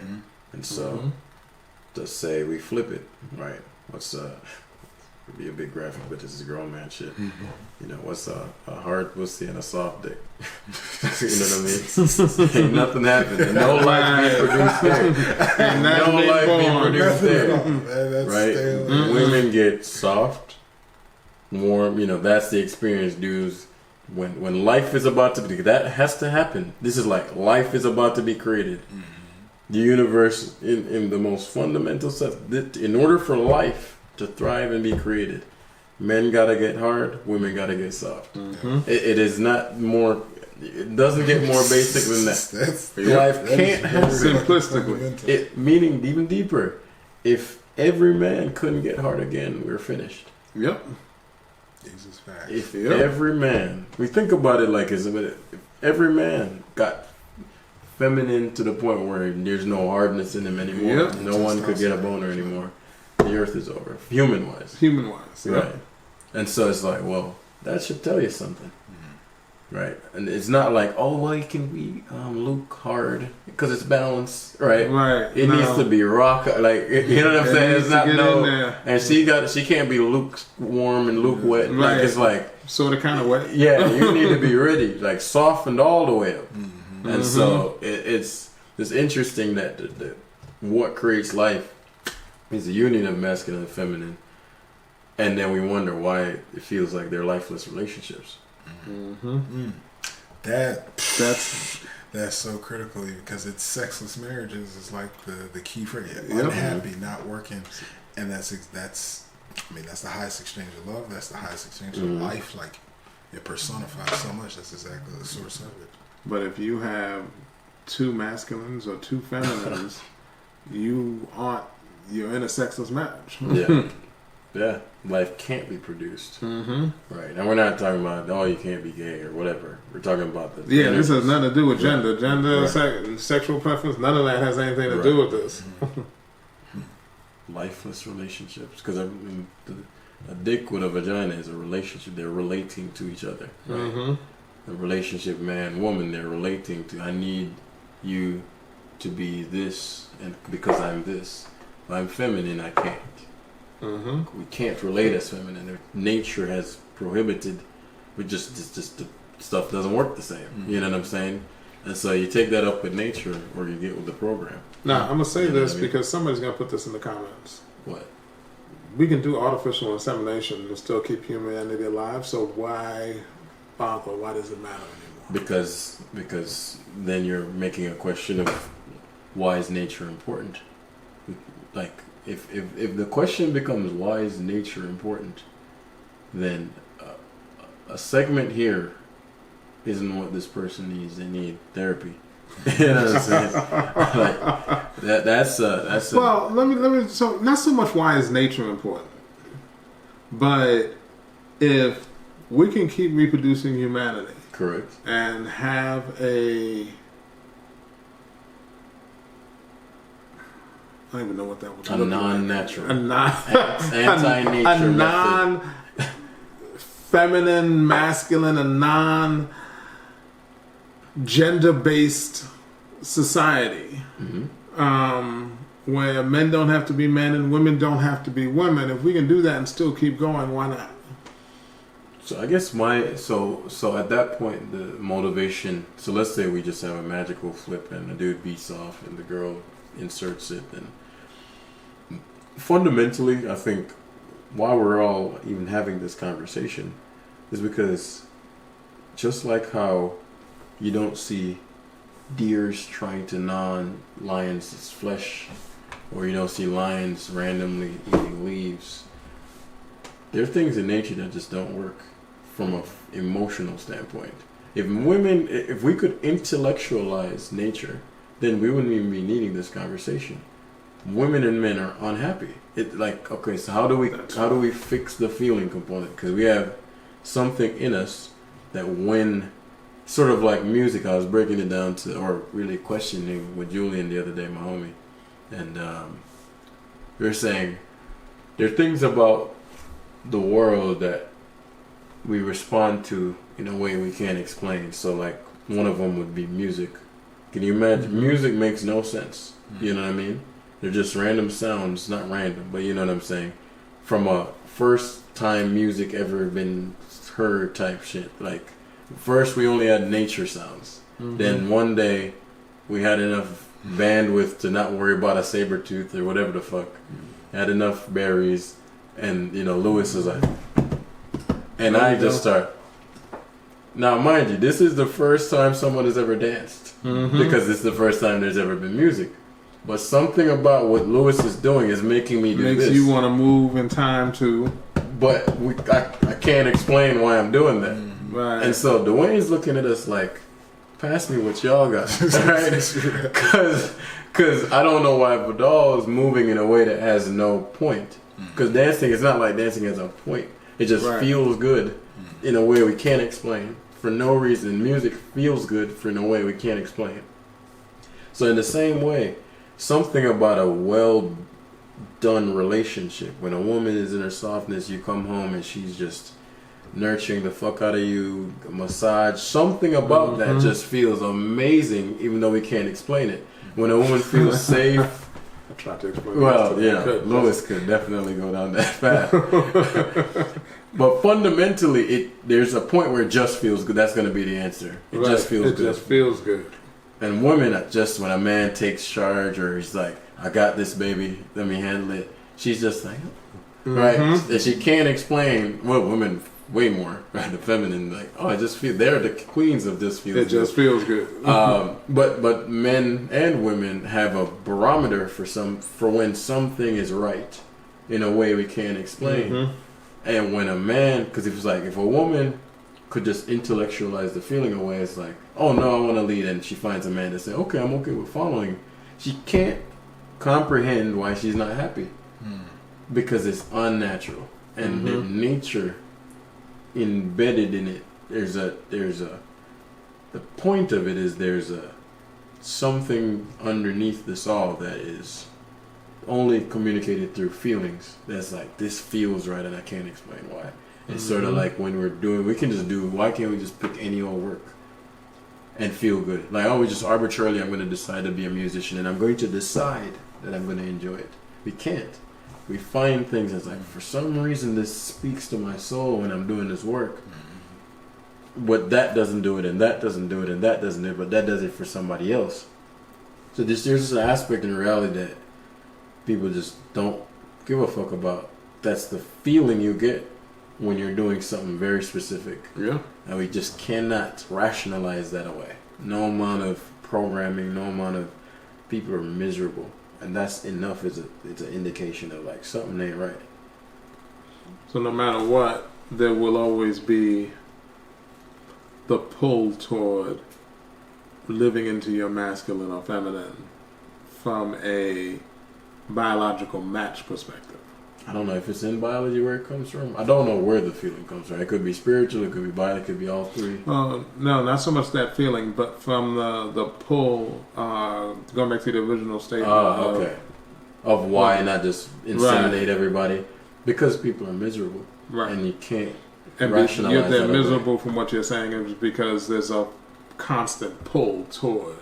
Speaker 2: And so, to say we flip it, right? What's it'd be a big graphic, but this is grown man shit. You know, what's a hard pussy and a soft dick? You know what I mean? Ain't nothing happening. No life being produced there. No life being produced there. Right? Women get soft, warm. You know, that's the experience, dudes. When life is about to be, that has to happen. This is like life is about to be created. The universe, in the most fundamental sense, in order for life to thrive and be created, men gotta get hard, women gotta get soft. It is not more. It doesn't get more basic than that. Life can't happen simplistically. Meaning even deeper. If every man couldn't get hard again, we're finished.
Speaker 3: Yep.
Speaker 1: Jesus facts.
Speaker 2: If every man, we think about it like if every man got feminine to the point where there's no hardness in him anymore, no one could get a boner anymore, the earth is over, human wise, right? And so it's like, well, that should tell you something, right? And it's not like, oh well, you can be Luke hard because it's balanced, right? It needs to be rock, like, you know what I'm saying? It's not and she can't be lukewarm and Luke wet, like it's like
Speaker 3: sort of kind of wet.
Speaker 2: Yeah, you need to be ready, like softened all the way up. And so it's interesting that what creates life is the union of masculine and feminine, and then we wonder why it feels like they're lifeless relationships.
Speaker 1: That's so critically, because it's sexless marriages is like the key phrase. Unhappy, not working, and that's the highest exchange of love. That's the highest exchange of life. Like, it personifies so much. That's exactly the source of it.
Speaker 3: But if you have two masculines or two feminines, you aren't you're in a sexless marriage.
Speaker 2: Yeah. Yeah. Life can't be produced.
Speaker 3: Mm-hmm.
Speaker 2: Right. And we're not talking about, oh, you can't be gay or whatever. We're talking about the.
Speaker 3: Yeah, this has nothing to do with gender. Gender,
Speaker 2: Right.
Speaker 3: sexual preference, none of that has anything to do with this.
Speaker 2: Lifeless relationships. Because a dick with a vagina is a relationship. They're relating to each other. Right?
Speaker 3: Mm-hmm.
Speaker 2: A relationship, man, woman, they're relating to. I need you to be this, and because I'm this. If I'm feminine, I can't.
Speaker 3: Mm-hmm.
Speaker 2: We can't relate as feminine. Nature has prohibited. We just the stuff doesn't work the same. You know what I'm saying? And so you take that up with nature, or you get with the program.
Speaker 3: Now, I'm gonna say
Speaker 2: You know
Speaker 3: this
Speaker 2: what I mean?
Speaker 3: because somebody's gonna put this in the comments.
Speaker 2: What?
Speaker 3: We can do artificial insemination and still keep humanity alive. So why bother? Why does it matter anymore?
Speaker 2: Because then you're making a question of why is nature important? Like if the question becomes why is nature important, then a segment here isn't what this person needs. They need therapy. You know what I'm saying? Like that's
Speaker 3: Well, let me. So not so much why is nature important, but if we can keep reproducing humanity
Speaker 2: correct.
Speaker 3: and have a, I don't even know what that would
Speaker 2: A
Speaker 3: look
Speaker 2: non-natural.
Speaker 3: like.
Speaker 2: Anti-nature
Speaker 3: a
Speaker 2: method.
Speaker 3: non-feminine, masculine, a non-gender-based society.
Speaker 2: Mm-hmm.
Speaker 3: Where men don't have to be men and women don't have to be women. If we can do that and still keep going, why not?
Speaker 2: So I guess so at that point the motivation. So let's say we just have a magical flip and the dude beats off and the girl inserts it. And fundamentally, I think why we're all even having this conversation is because just like how you don't see deers trying to gnaw lions' flesh, or you don't see lions randomly eating leaves. There are things in nature that just don't work from an emotional standpoint. If we could intellectualize nature, then we wouldn't even be needing this conversation. Women and men are unhappy. Okay, so how do we fix the feeling component? Because we have something in us that when sort of like music, I was breaking it down to, or really questioning with Julian the other day, my homie, and we were saying there are things about the world that we respond to in a way we can't explain. So like one of them would be music. Can you imagine? Mm-hmm. Music makes no sense. Mm-hmm. You know what I mean? They're just random sounds, not random, but you know what I'm saying? From a first time music ever been heard type shit. Like first we only had nature sounds. Mm-hmm. Then one day we had enough bandwidth to not worry about a saber tooth or whatever the fuck. Mm-hmm. Had enough berries, and Lewis was like, and I just start. Now, mind you, this is the first time someone has ever danced, because it's the first time there's ever been music. But something about what Lewis is doing is making me do this.
Speaker 3: Makes you want to move in time too.
Speaker 2: But I can't explain why I'm doing that.
Speaker 3: Right.
Speaker 2: And so Dwayne's looking at us like, pass me what y'all got, right? Because I don't know why Vidal is moving in a way that has no point. Because dancing is not like dancing has a point. It just feels good in a way we can't explain. For no reason. Music feels good for no way we can't explain. So in the same way, something about a well done relationship, when a woman is in her softness, you come home and she's just nurturing the fuck out of you, massage, something about that just feels amazing, even though we can't explain it. When a woman feels safe,
Speaker 3: I tried to explain.
Speaker 2: well, yeah, Lewis could definitely go down that path. But fundamentally, there's a point where it just feels good. That's going to be the answer. It just feels good.
Speaker 3: It just feels good.
Speaker 2: And women, just when a man takes charge, or he's like, I got this, baby, let me handle it, she's just like, right? And she can't explain. Well, women way more, right? The feminine, like, I just feel, they're the queens of just feels good.
Speaker 3: It just feels good.
Speaker 2: But men and women have a barometer for when something is right in a way we can't explain. And when a man, because if a woman could just intellectualize the feeling away, it's like, oh no, I want to lead, and she finds a man to say, okay, I'm okay with following. She can't comprehend why she's not happy. Because it's unnatural. And the nature embedded in it, the point of it is there's something underneath this all that is only communicated through feelings. That's like, this feels right and I can't explain why. It's sort of like when why can't we just pick any old work and feel good? Like, oh, we just arbitrarily, I'm going to decide to be a musician and I'm going to decide that I'm going to enjoy it. We can't. We find things that's like, for some reason this speaks to my soul when I'm doing this work. But that doesn't do it, and that doesn't do it, and that doesn't do it, but that does it for somebody else. So there's just an aspect in reality that people just don't give a fuck about. That's the feeling you get when you're doing something very specific.
Speaker 3: Yeah.
Speaker 2: And we just cannot rationalize that away. No amount of programming, no amount of people are miserable. And that's enough. It's an indication of like something ain't right.
Speaker 3: So no matter what, there will always be the pull toward living into your masculine or feminine from a biological match perspective.
Speaker 2: I don't know if it's in biology where it comes from. I don't know where the feeling comes from. It could be spiritual, it could be bio, it could be all three.
Speaker 3: No, not so much that feeling, but from the pull, going back to the original statement.
Speaker 2: Okay. Of why not just inseminate everybody. Because people are miserable.
Speaker 3: Right.
Speaker 2: And you can't
Speaker 3: and
Speaker 2: rationalize
Speaker 3: they're
Speaker 2: that
Speaker 3: miserable from what you're saying is because there's a constant pull toward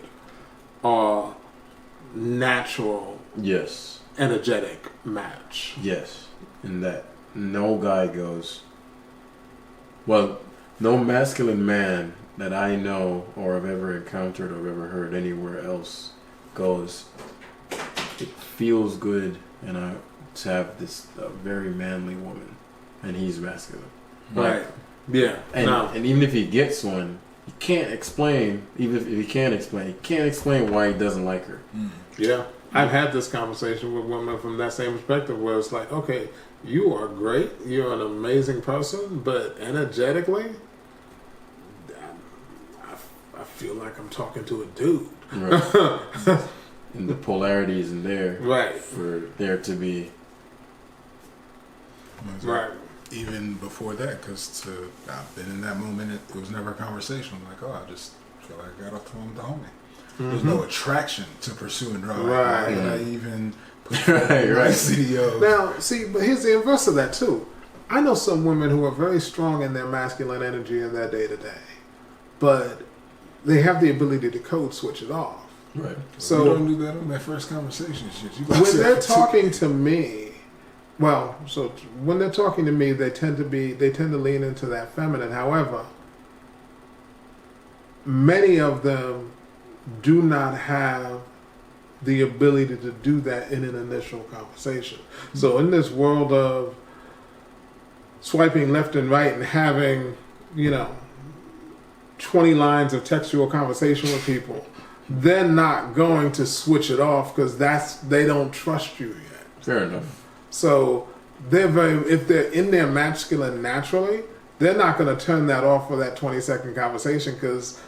Speaker 3: natural,
Speaker 2: yes,
Speaker 3: energetic match.
Speaker 2: Yes. And that no guy goes, well, no masculine man that I know or have ever encountered or have ever heard anywhere else goes, it feels good and to have this very manly woman and he's masculine.
Speaker 3: Right. Yeah.
Speaker 2: And even if he gets one, he can't explain, even if he can't explain why he doesn't like her.
Speaker 3: Yeah. I've had this conversation with women from that same perspective where it's like, okay, you are great, you're an amazing person, but energetically, I feel like I'm talking to a dude.
Speaker 2: Right. And the polarity isn't there.
Speaker 3: Right.
Speaker 2: For there to be.
Speaker 3: Right.
Speaker 1: Even before that, because I've been in that moment, it was never a conversation. I'm like, oh, I just feel like I got off the phone with the homie. There's no attraction to pursuing drugs.
Speaker 3: Right.
Speaker 1: Why would I even put
Speaker 2: right.
Speaker 1: CDO?
Speaker 3: Now, see, but here's the inverse of that too. I know some women who are very strong in their masculine energy in their day to day, but they have the ability to code switch it off.
Speaker 2: Right.
Speaker 1: So you don't do that on that first conversation. Shit.
Speaker 3: When they're talking to me, when they're talking to me, they tend to lean into that feminine. However, many of them do not have the ability to do that in an initial conversation. So in this world of swiping left and right and having, 20 lines of textual conversation with people, they're not going to switch it off because they don't trust you yet.
Speaker 2: Fair enough.
Speaker 3: So if they're in their masculine naturally, they're not going to turn that off for that 20-second conversation because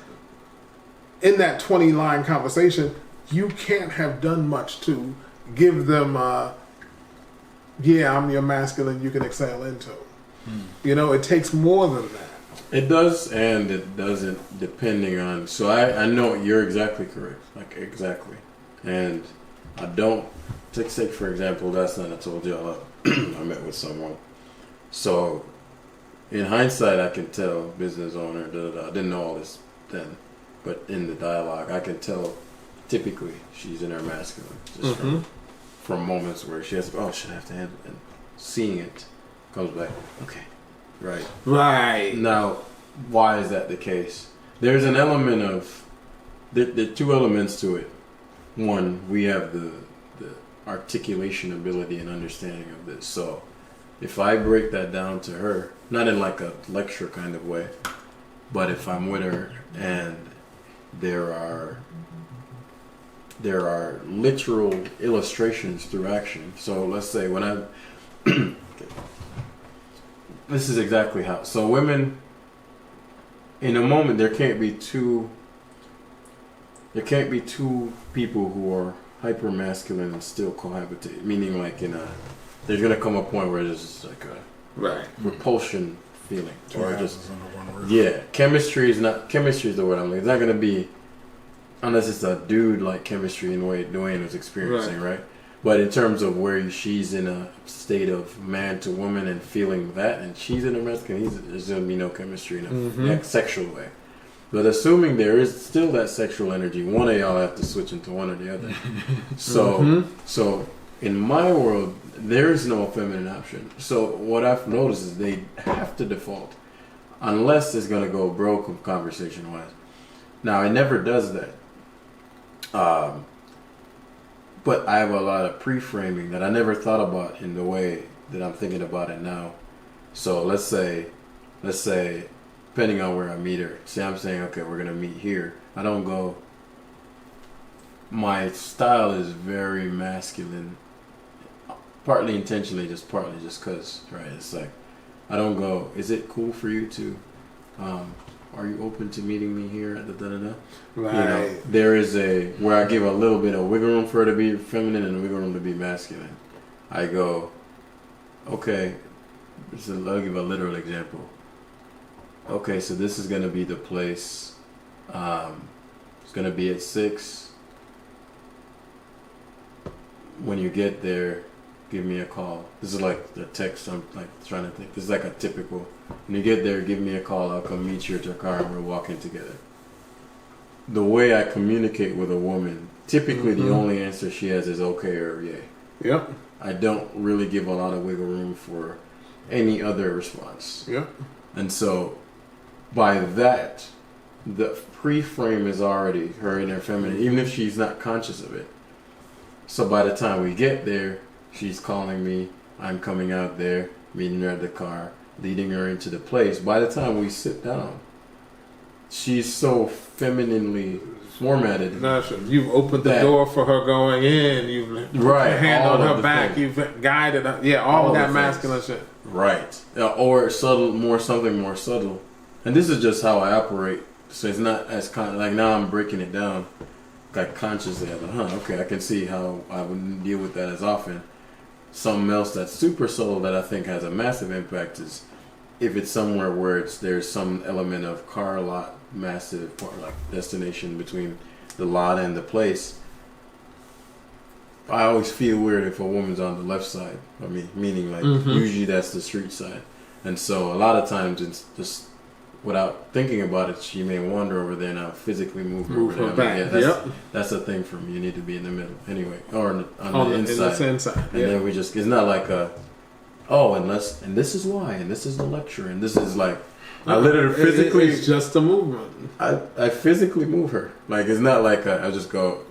Speaker 3: in that 20-line conversation, you can't have done much to give them, I'm your masculine, you can excel into. It takes more than that. It
Speaker 2: does and it doesn't, depending on. So I know you're exactly correct. Like, exactly. And I don't, take for example, last night I told y'all I met with someone. So in hindsight, I can tell business owner, I didn't know all this then. But in the dialogue, I can tell typically she's in her masculine. Just from moments where she has, should I have to handle it? And seeing it comes back, okay, right.
Speaker 3: Right.
Speaker 2: Now, why is that the case? There's an element of, there are two elements to it. One, we have the articulation ability and understanding of this. So if I break that down to her, not in like a lecture kind of way, but if I'm with her and there are literal illustrations through action. So let's say when okay. This is exactly how. So women, in a moment, there can't be two people who are hyper masculine and still cohabitate. Meaning, like there's gonna come a point where there's just like a repulsion feeling, or just chemistry is the word I'm like. It's not gonna be unless it's a dude like chemistry in the way Dwayne was experiencing, right? But in terms of where she's in a state of man to woman and feeling that, and she's in a masculine, there's going to be no chemistry in a sexual way. But assuming there is still that sexual energy, one of y'all have to switch into one or the other. So in my world, there is no feminine option. So what I've noticed is they have to default, unless it's going to go broke conversation-wise. Now, it never does that. But I have a lot of pre-framing that I never thought about in the way that I'm thinking about it now. So let's say, depending on where I meet her, say I'm saying, okay, we're gonna meet here. I don't go. My style is very masculine, partly intentionally, partly just cause, right? It's like I don't go. Is it cool for you to? Are you open to meeting me here at the da-da-da? Right. You know, there is where I give a little bit of wiggle room for her to be feminine and wiggle room to be masculine. I go, okay, I'll give a literal example. Okay, so this is going to be the place. It's going to be at 6. When you get there, give me a call. This is like the text I'm like trying to think. This is like a typical. When you get there, give me a call. I'll come meet you at your car and we'll walk in together. The way I communicate with a woman, typically the only answer she has is okay or yay.
Speaker 3: Yep.
Speaker 2: I don't really give a lot of wiggle room for any other response.
Speaker 3: Yep.
Speaker 2: And so by that, the pre-frame is already her inner feminine, even if she's not conscious of it. So by the time we get there, she's calling me, I'm coming out there, meeting her at the car, leading her into the place. By the time we sit down, she's so femininely formatted.
Speaker 3: You've opened the door for her going in. You've put your hand on her back. Things. You've guided her. Yeah, all of that masculine shit.
Speaker 2: Right. Or something more subtle. And this is just how I operate. So it's not as like now I'm breaking it down like consciously. I'm like, okay, I can see how I wouldn't deal with that as often. Something else that's super subtle that I think has a massive impact is if it's somewhere where there's some element of car lot, massive like destination between the lot and the place. I always feel weird if a woman's on the left side. I mean, meaning like usually that's the street side, and so a lot of times it's just without thinking about it, she may wander over there and I'll physically move her over there.
Speaker 3: Back.
Speaker 2: Yeah, that's a thing for me. You need to be in the middle anyway, or on the inside. And then we just, it's not like and this is why, and this is the lecture, and this is like, I literally physically.
Speaker 3: It's just a movement.
Speaker 2: I physically move her. Like, it's not like I just go,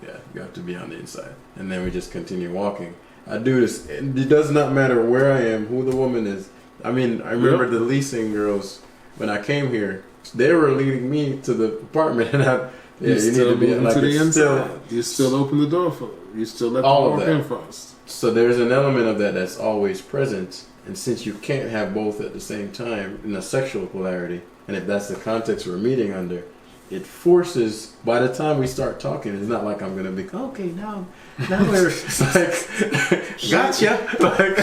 Speaker 2: yeah, you have to be on the inside. And then we just continue walking. I do this. It does not matter where I am, who the woman is. I mean, I remember the leasing girls, when I came here, they were leading me to the apartment, and you need to be like
Speaker 3: to the inside. You still open the door for them. You still let them walk in first.
Speaker 2: So there's an element of that that's always present, and since you can't have both at the same time in a sexual polarity, and if that's the context we're meeting under, it forces, by the time we start talking, it's not like I'm going to be, okay, now we're like, gotcha. Like,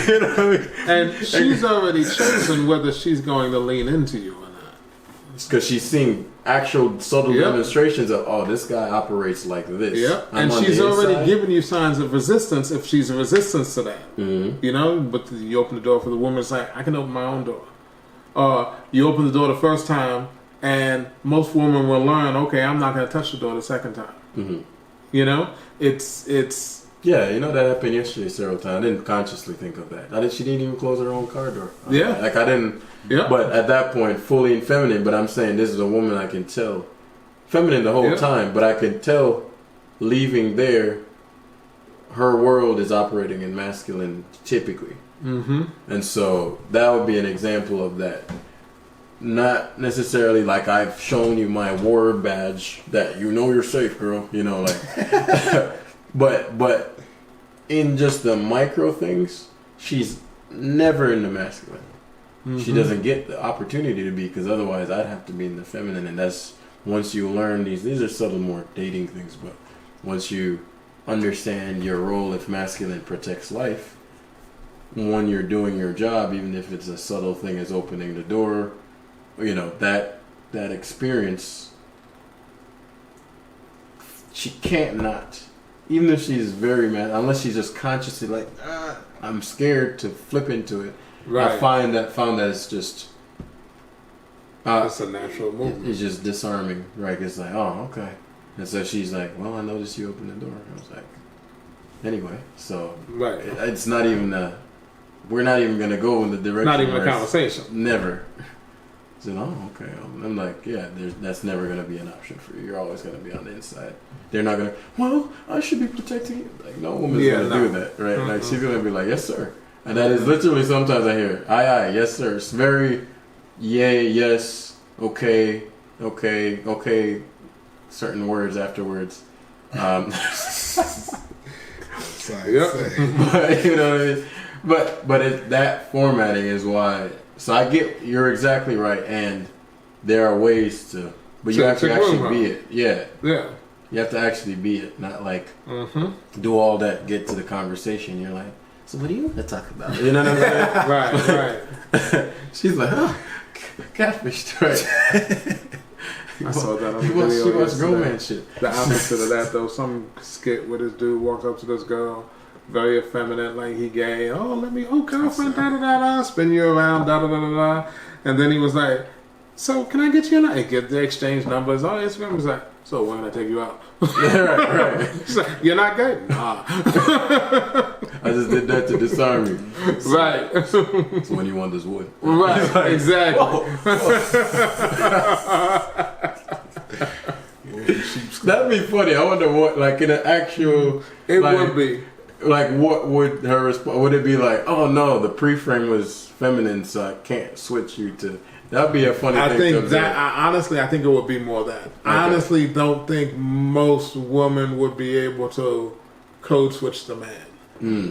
Speaker 2: you know what I mean?
Speaker 3: And she's already chosen whether she's going to lean into you or not.
Speaker 2: Because she's seen actual subtle demonstrations of, this guy operates like this.
Speaker 3: Yeah, and she's already given you signs of resistance if she's a resistance to that.
Speaker 2: Mm-hmm.
Speaker 3: You know, but you open the door for the woman, it's like, I can open my own door. You open the door the first time, and most women will learn, okay, I'm not going to touch the door the second time.
Speaker 2: Mm-hmm.
Speaker 3: You know, it's.
Speaker 2: Yeah, you know, that happened yesterday several times. I didn't consciously think of that. She didn't even close her own car door.
Speaker 3: Yeah.
Speaker 2: Like, I didn't.
Speaker 3: Yeah.
Speaker 2: But at that point, fully feminine. But I'm saying this is a woman I can tell. Feminine the whole time, but I can tell leaving there, her world is operating in masculine typically.
Speaker 3: Mm-hmm.
Speaker 2: And so that would be an example of that. Not necessarily like I've shown you my war badge that you know you're safe, girl. You know, like, but in just the micro things, she's never in the masculine. Mm-hmm. She doesn't get the opportunity to be, because otherwise I'd have to be in the feminine. And that's once you learn these are subtle more dating things, but once you understand your role if masculine protects life. When you're doing your job, even if it's a subtle thing as opening the door, you know, that experience, she can't not. Even if she's very mad, unless she's just consciously like, I'm scared to flip into it.
Speaker 3: Right.
Speaker 2: I found that it's just.
Speaker 3: It's a natural movement.
Speaker 2: It's just disarming, right? It's like, oh, okay. And so she's like, well, I noticed you opened the door. I was like, anyway, so
Speaker 3: right.
Speaker 2: It's not even we're not even going to go in the direction.
Speaker 3: Not even a conversation.
Speaker 2: Never. So, oh, okay. I'm like, yeah, that's never going to be an option for you. You're always going to be on the inside. They're not going to, well, I should be protecting you. Like, no woman's going to do that, right? Like, she's going to be like, yes, sir. And that is literally sometimes I hear, aye, yes, sir. It's very, yay, yes, okay, certain words afterwards.
Speaker 3: Yep.
Speaker 2: But, you know what I mean? But that formatting is why. So I get, you're exactly right, and there are ways to, but you have to actually be it. Yeah.
Speaker 3: Yeah.
Speaker 2: You have to actually be it, not like do all that, get to the conversation. You're like, so what do you want to talk about? You know what I'm
Speaker 3: saying? Right.
Speaker 2: She's like, oh, catfished, right?
Speaker 3: I saw that on the video.
Speaker 2: She watched romance shit.
Speaker 3: The opposite of that, though, some skit where this dude walks up to this girl, very effeminate, like he gay. Oh, girlfriend, da da da da, spin you around, da da da da da. And then he was like, so can I get you a number? Get the exchange numbers. Oh, Instagram was like, so when can I take you out?
Speaker 2: right.
Speaker 3: She's like, you're not gay? Nah.
Speaker 2: I just did that to disarm you. So,
Speaker 3: right.
Speaker 2: So when you want this wood.
Speaker 3: Right, like, exactly.
Speaker 2: That'd be funny. I wonder what, like in an actual...
Speaker 3: It
Speaker 2: like,
Speaker 3: would be.
Speaker 2: Like, what would her response... Would it be like, oh no, the pre-frame was feminine, so I can't switch you to... That'd be a funny thing to observe.
Speaker 3: Honestly, I think it would be more that. Okay. I honestly don't think most women would be able to code switch the man.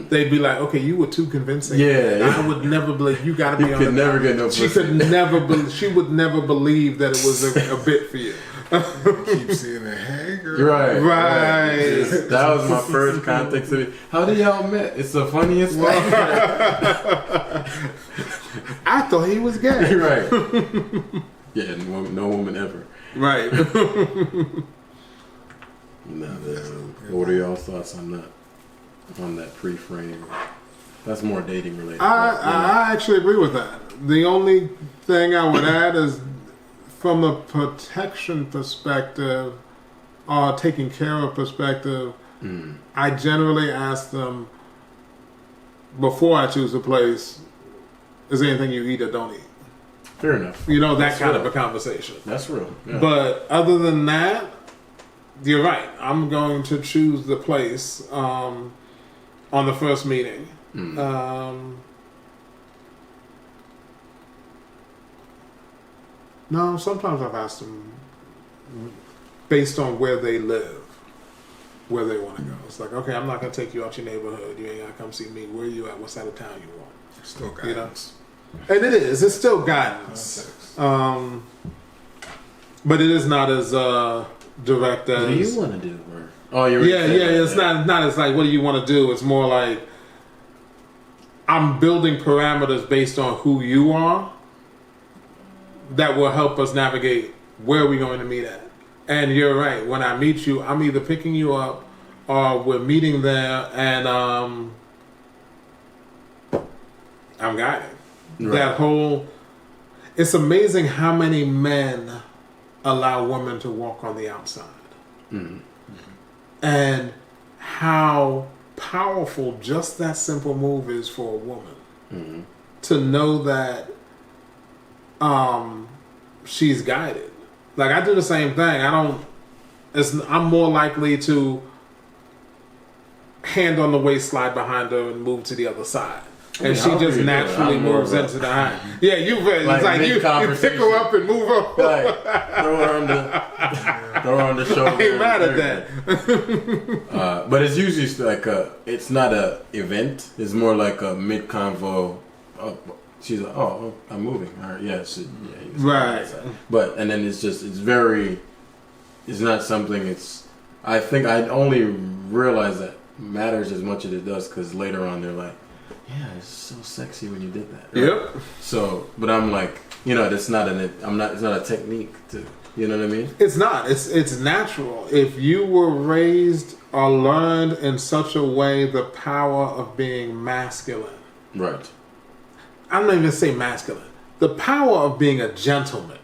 Speaker 3: They'd be like, okay, you were too convincing.
Speaker 2: Yeah.
Speaker 3: I would never believe you. Got to be
Speaker 2: you
Speaker 3: on.
Speaker 2: Could never get no pussy.
Speaker 3: She could never. She would never believe that it was a bit for you.
Speaker 1: Keep seeing a hanger.
Speaker 3: Right.
Speaker 2: That was my first context of it. How did y'all met? It's the funniest thing.
Speaker 3: I thought he was gay.
Speaker 2: Right. Yeah, no woman ever.
Speaker 3: Right.
Speaker 2: What are y'all's thoughts on that? On that pre-frame? That's more dating related.
Speaker 3: I actually agree with that. The only thing I would add is from a protection perspective or taking care of perspective, I generally ask them before I choose a place, is there anything you eat or don't eat?
Speaker 2: Fair enough.
Speaker 3: You know, that kind of a conversation.
Speaker 2: That's real. Yeah.
Speaker 3: But other than that, you're right. I'm going to choose the place on the first meeting. No, sometimes I've asked them based on where they live, where they want to go. It's like, okay, I'm not going to take you out your neighborhood. You ain't got to come see me. Where are you at? What side of town you want?
Speaker 1: Still guidance.
Speaker 3: You know? And it is. It's still guidance. But it is not as direct as...
Speaker 2: What do you want to do?
Speaker 3: Yeah. It's not as like, what do you want to do? It's more like, I'm building parameters based on who you are that will help us navigate where we're going to meet at. And you're right. When I meet you, I'm either picking you up or we're meeting there and I'm guiding. Right. That whole... It's amazing how many men allow women to walk on the outside. And how powerful just that simple move is for a woman. To know that she's guided. Like, I do the same thing. I'm more likely to hand on the waist, slide behind her, and move to the other side. And she just naturally moves into the hand. Yeah, it's like you pick her up and move her.
Speaker 2: Like, throw her on the shoulder.
Speaker 3: I ain't mad at
Speaker 2: that. But it's usually like it's not a event. It's more like a mid-convo. She's like, oh, I'm moving. All right,
Speaker 3: right.
Speaker 2: But and then it's not something. I think I only realize that matters as much as it does, because later on they're like, yeah, it's so sexy when you did that. Right?
Speaker 3: Yep.
Speaker 2: So, but I'm like, it's not it's not a technique to, you know what I mean?
Speaker 3: It's not. It's natural. If you were raised or learned in such a way the power of being masculine.
Speaker 2: Right.
Speaker 3: I'm not even gonna say masculine. The power of being a gentleman.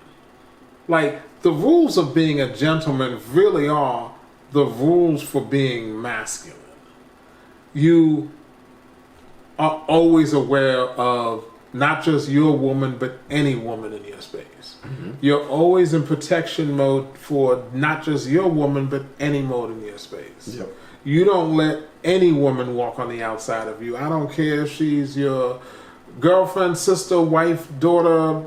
Speaker 3: Like, the rules of being a gentleman really are the rules for being masculine. You are always aware of not just your woman, but any woman in your space.
Speaker 2: Mm-hmm.
Speaker 3: You're always in protection mode for not just your woman, but any mode in your space.
Speaker 2: Yep.
Speaker 3: You don't let any woman walk on the outside of you. I don't care if she's your girlfriend, sister, wife, daughter,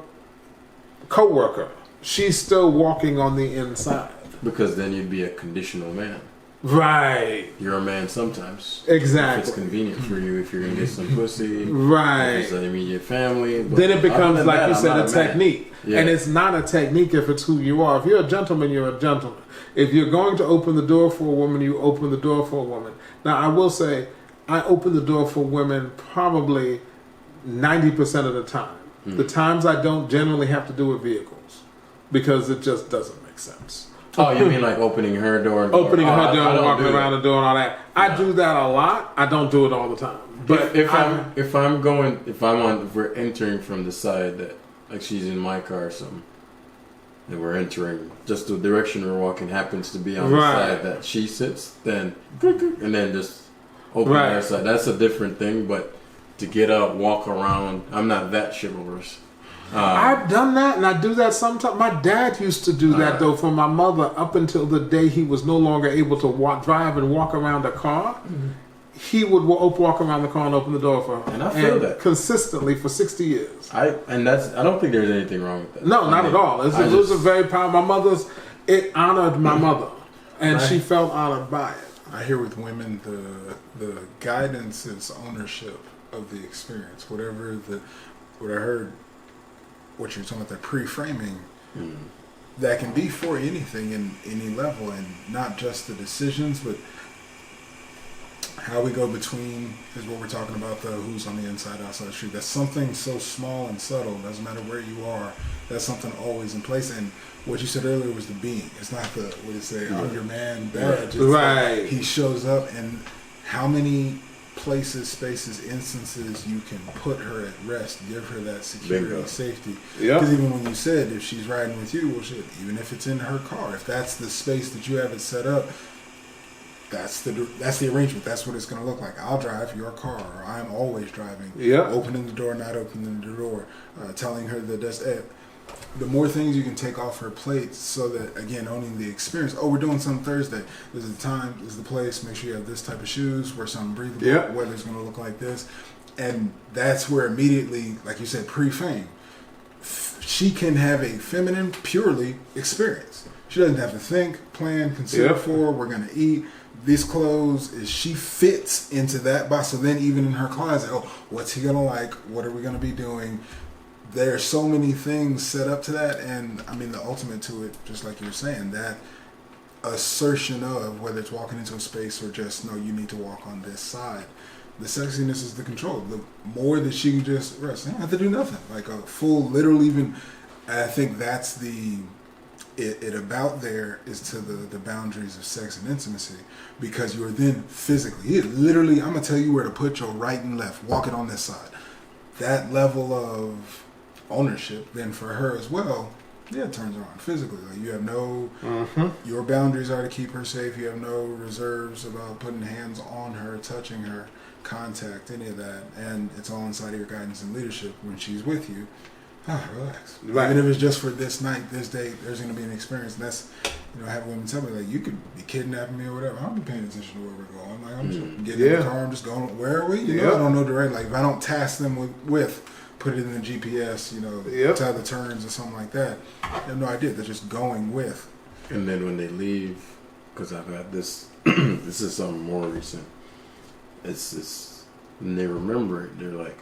Speaker 3: co-worker. She's still walking on the inside.
Speaker 2: Because then you'd be a conditional man.
Speaker 3: Right.
Speaker 2: You're a man sometimes.
Speaker 3: Exactly.
Speaker 2: If it's convenient for you, if you're going to get some pussy.
Speaker 3: Right.
Speaker 2: If it's an immediate family. But
Speaker 3: then it becomes, like
Speaker 2: that,
Speaker 3: you said, a technique.
Speaker 2: Yeah.
Speaker 3: And it's not a technique if it's who you are. If you're a gentleman, you're a gentleman. If you're going to open the door for a woman, you open the door for a woman. Now, I will say, I open the door for women probably 90% of the time. The times I don't generally have to do with vehicles, because it just doesn't make sense.
Speaker 2: Oh, you mean like opening her door? And
Speaker 3: Opening her door and walking
Speaker 2: do
Speaker 3: around the door and all that. I do that a lot. I don't do it all the time. But
Speaker 2: if we're entering from the side that, like, she's in my car or something, and we're entering, just the direction we're walking happens to be on the side that she sits, then and then just open her side. That's a different thing. But to get up, walk around, I'm not that chivalrous.
Speaker 3: I've done that, and I do that sometimes. My dad used to do that, though, for my mother up until the day he was no longer able to drive and walk around the car. Mm-hmm. He would walk around the car and open the door for her.
Speaker 2: And I feel that.
Speaker 3: Consistently for 60 years.
Speaker 2: I don't think there's anything wrong with that.
Speaker 3: No, not at all. It was a very powerful. It honored my mother, and she felt honored by it.
Speaker 1: I hear with women, the guidance is ownership of the experience. What I heard, what you're talking about, that pre-framing, that can be for anything in any level, and not just the decisions, but how we go between is what we're talking about, the who's on the inside, outside the street. That's something so small and subtle, doesn't matter where you are, that's something always in place. And what you said earlier was the being. It's not the, what you say, I'm your man badge. It's he shows up, and how many places, spaces, instances you can put her at rest, give her that security, safety. Because even when you said, if she's riding with you, well, shit, even if it's in her car, if that's the space that you have it set up, that's the arrangement. That's what it's going to look like. I'll drive your car, or I'm always driving. Opening the door, not opening the door, telling her that that's it. The more things you can take off her plate, so that, again, owning the experience. Oh, we're doing something Thursday. This is the time, this is the place. Make sure you have this type of shoes, wear something breathable. Weather's going to look like this. And that's where immediately, like you said, pre-fame, she can have a feminine, purely experience. She doesn't have to think, plan, consider for, we're going to eat. These clothes, she fits into that box. So then even in her closet, oh, what's he going to like? What are we going to be doing? There's so many things set up to that. And I mean, the ultimate to it, just like you were saying, that assertion of, whether it's walking into a space or just, no, you need to walk on this side. The sexiness is the control. The more that she can just rest, you don't have to do nothing. Like a full, literal, even, I think that's it about there is to the boundaries of sex and intimacy, because you are then physically, literally, I'm going to tell you where to put your right and left, walk it on this side. That level of ownership then for her as well, it turns her on physically. Like, you have no, your boundaries are to keep her safe. You have no reserves about putting hands on her, touching her, contact, any of that. And it's all inside of your guidance and leadership when she's with you. Relax. Even if it's just for this night, this day, there's going to be an experience. And that's, I have women tell me, like, you could be kidnapping me or whatever. I don't be paying attention to where we're going. Like, I'm just getting in the car, I'm just going, where are we? I don't know direct. Like, if I don't task them with put it in the GPS, tie the turns or something like that, I have no idea. They're just going with.
Speaker 2: And then when they leave, because I've had this, this is something more recent. It's when they remember it, they're like,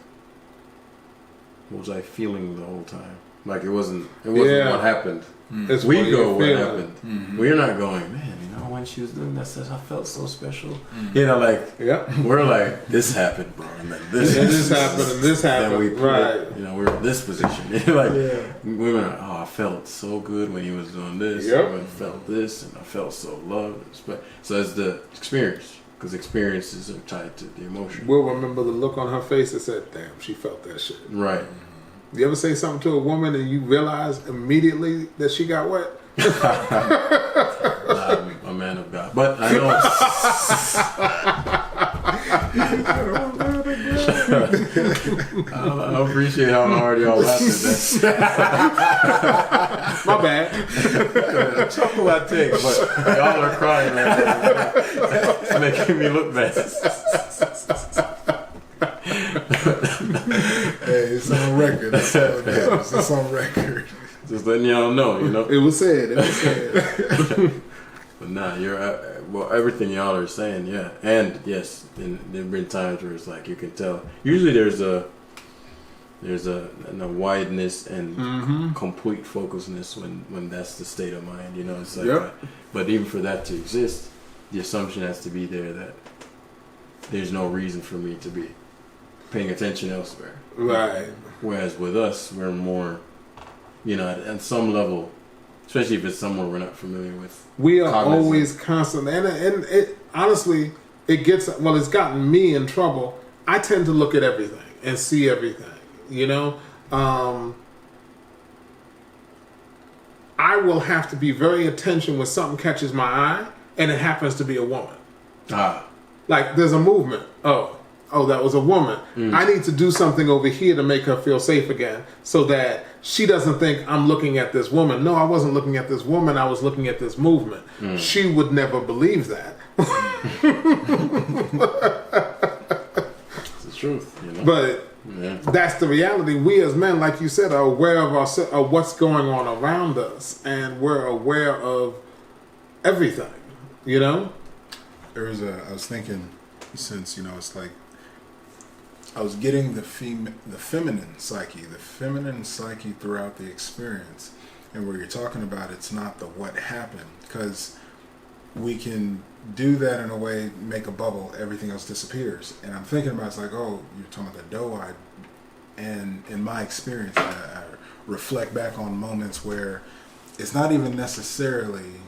Speaker 2: what was I feeling the whole time? Like, it wasn't what happened.
Speaker 3: It's
Speaker 2: we go what happened. We're not going, man, when when she was doing that stuff, I felt so special. You know, like
Speaker 3: Yep.
Speaker 2: we're like, this happened, bro, and then this
Speaker 3: happened, and this happened.
Speaker 2: Then we
Speaker 3: right.
Speaker 2: you know, we're in this position. Like women are, oh, I felt so good when he was doing this.
Speaker 3: Yep.
Speaker 2: I felt this, and I felt so loved. So it's the experience, because experiences are tied to the emotion.
Speaker 3: We'll remember the look on her face that said, "Damn, she felt that shit."
Speaker 2: Right.
Speaker 3: You ever say something to a woman and you realize immediately that she got wet?
Speaker 2: I'm a man of God, but I know. I appreciate how hard y'all laughed at that.
Speaker 3: My bad.
Speaker 2: A chuckle I take, but y'all are crying right now. It's making me look bad.
Speaker 1: Hey, it's on record. That's all it matters. It's on record.
Speaker 2: Just letting y'all know, you know.
Speaker 3: It was said. It was said.
Speaker 2: But nah, you're well. Everything y'all are saying, yeah, and yes, there've been times where it's like you can tell. Usually, there's a wideness and complete focusness when that's the state of mind. You know, it's like. But even for that to exist, the assumption has to be there that there's no reason for me to be paying attention elsewhere.
Speaker 3: Right.
Speaker 2: Whereas with us, we're more, you know, at some level, especially if it's somewhere we're not familiar with.
Speaker 3: We are always constant, and it honestly, it's gotten me in trouble. I tend to look at everything and see everything. You know, I will have to be very attentive when something catches my eye, and it happens to be a woman. Like there's a movement. Oh, that was a woman. I need to do something over here to make her feel safe again so that she doesn't think I'm looking at this woman. No, I wasn't looking at this woman. I was looking at this movement. She would never believe that.
Speaker 2: It's the truth, you know?
Speaker 3: But that's the reality. We as men, like you said, are aware of what's going on around us, and we're aware of everything, you know?
Speaker 1: I was thinking, since, you know, it's like, I was getting the feminine psyche throughout the experience, and where you're talking about it's not the what happened, because we can do that in a way, make a bubble, everything else disappears. And I'm thinking about, it's like, oh, you're talking about the doe-eyed, and in my experience, I reflect back on moments where it's not even necessarily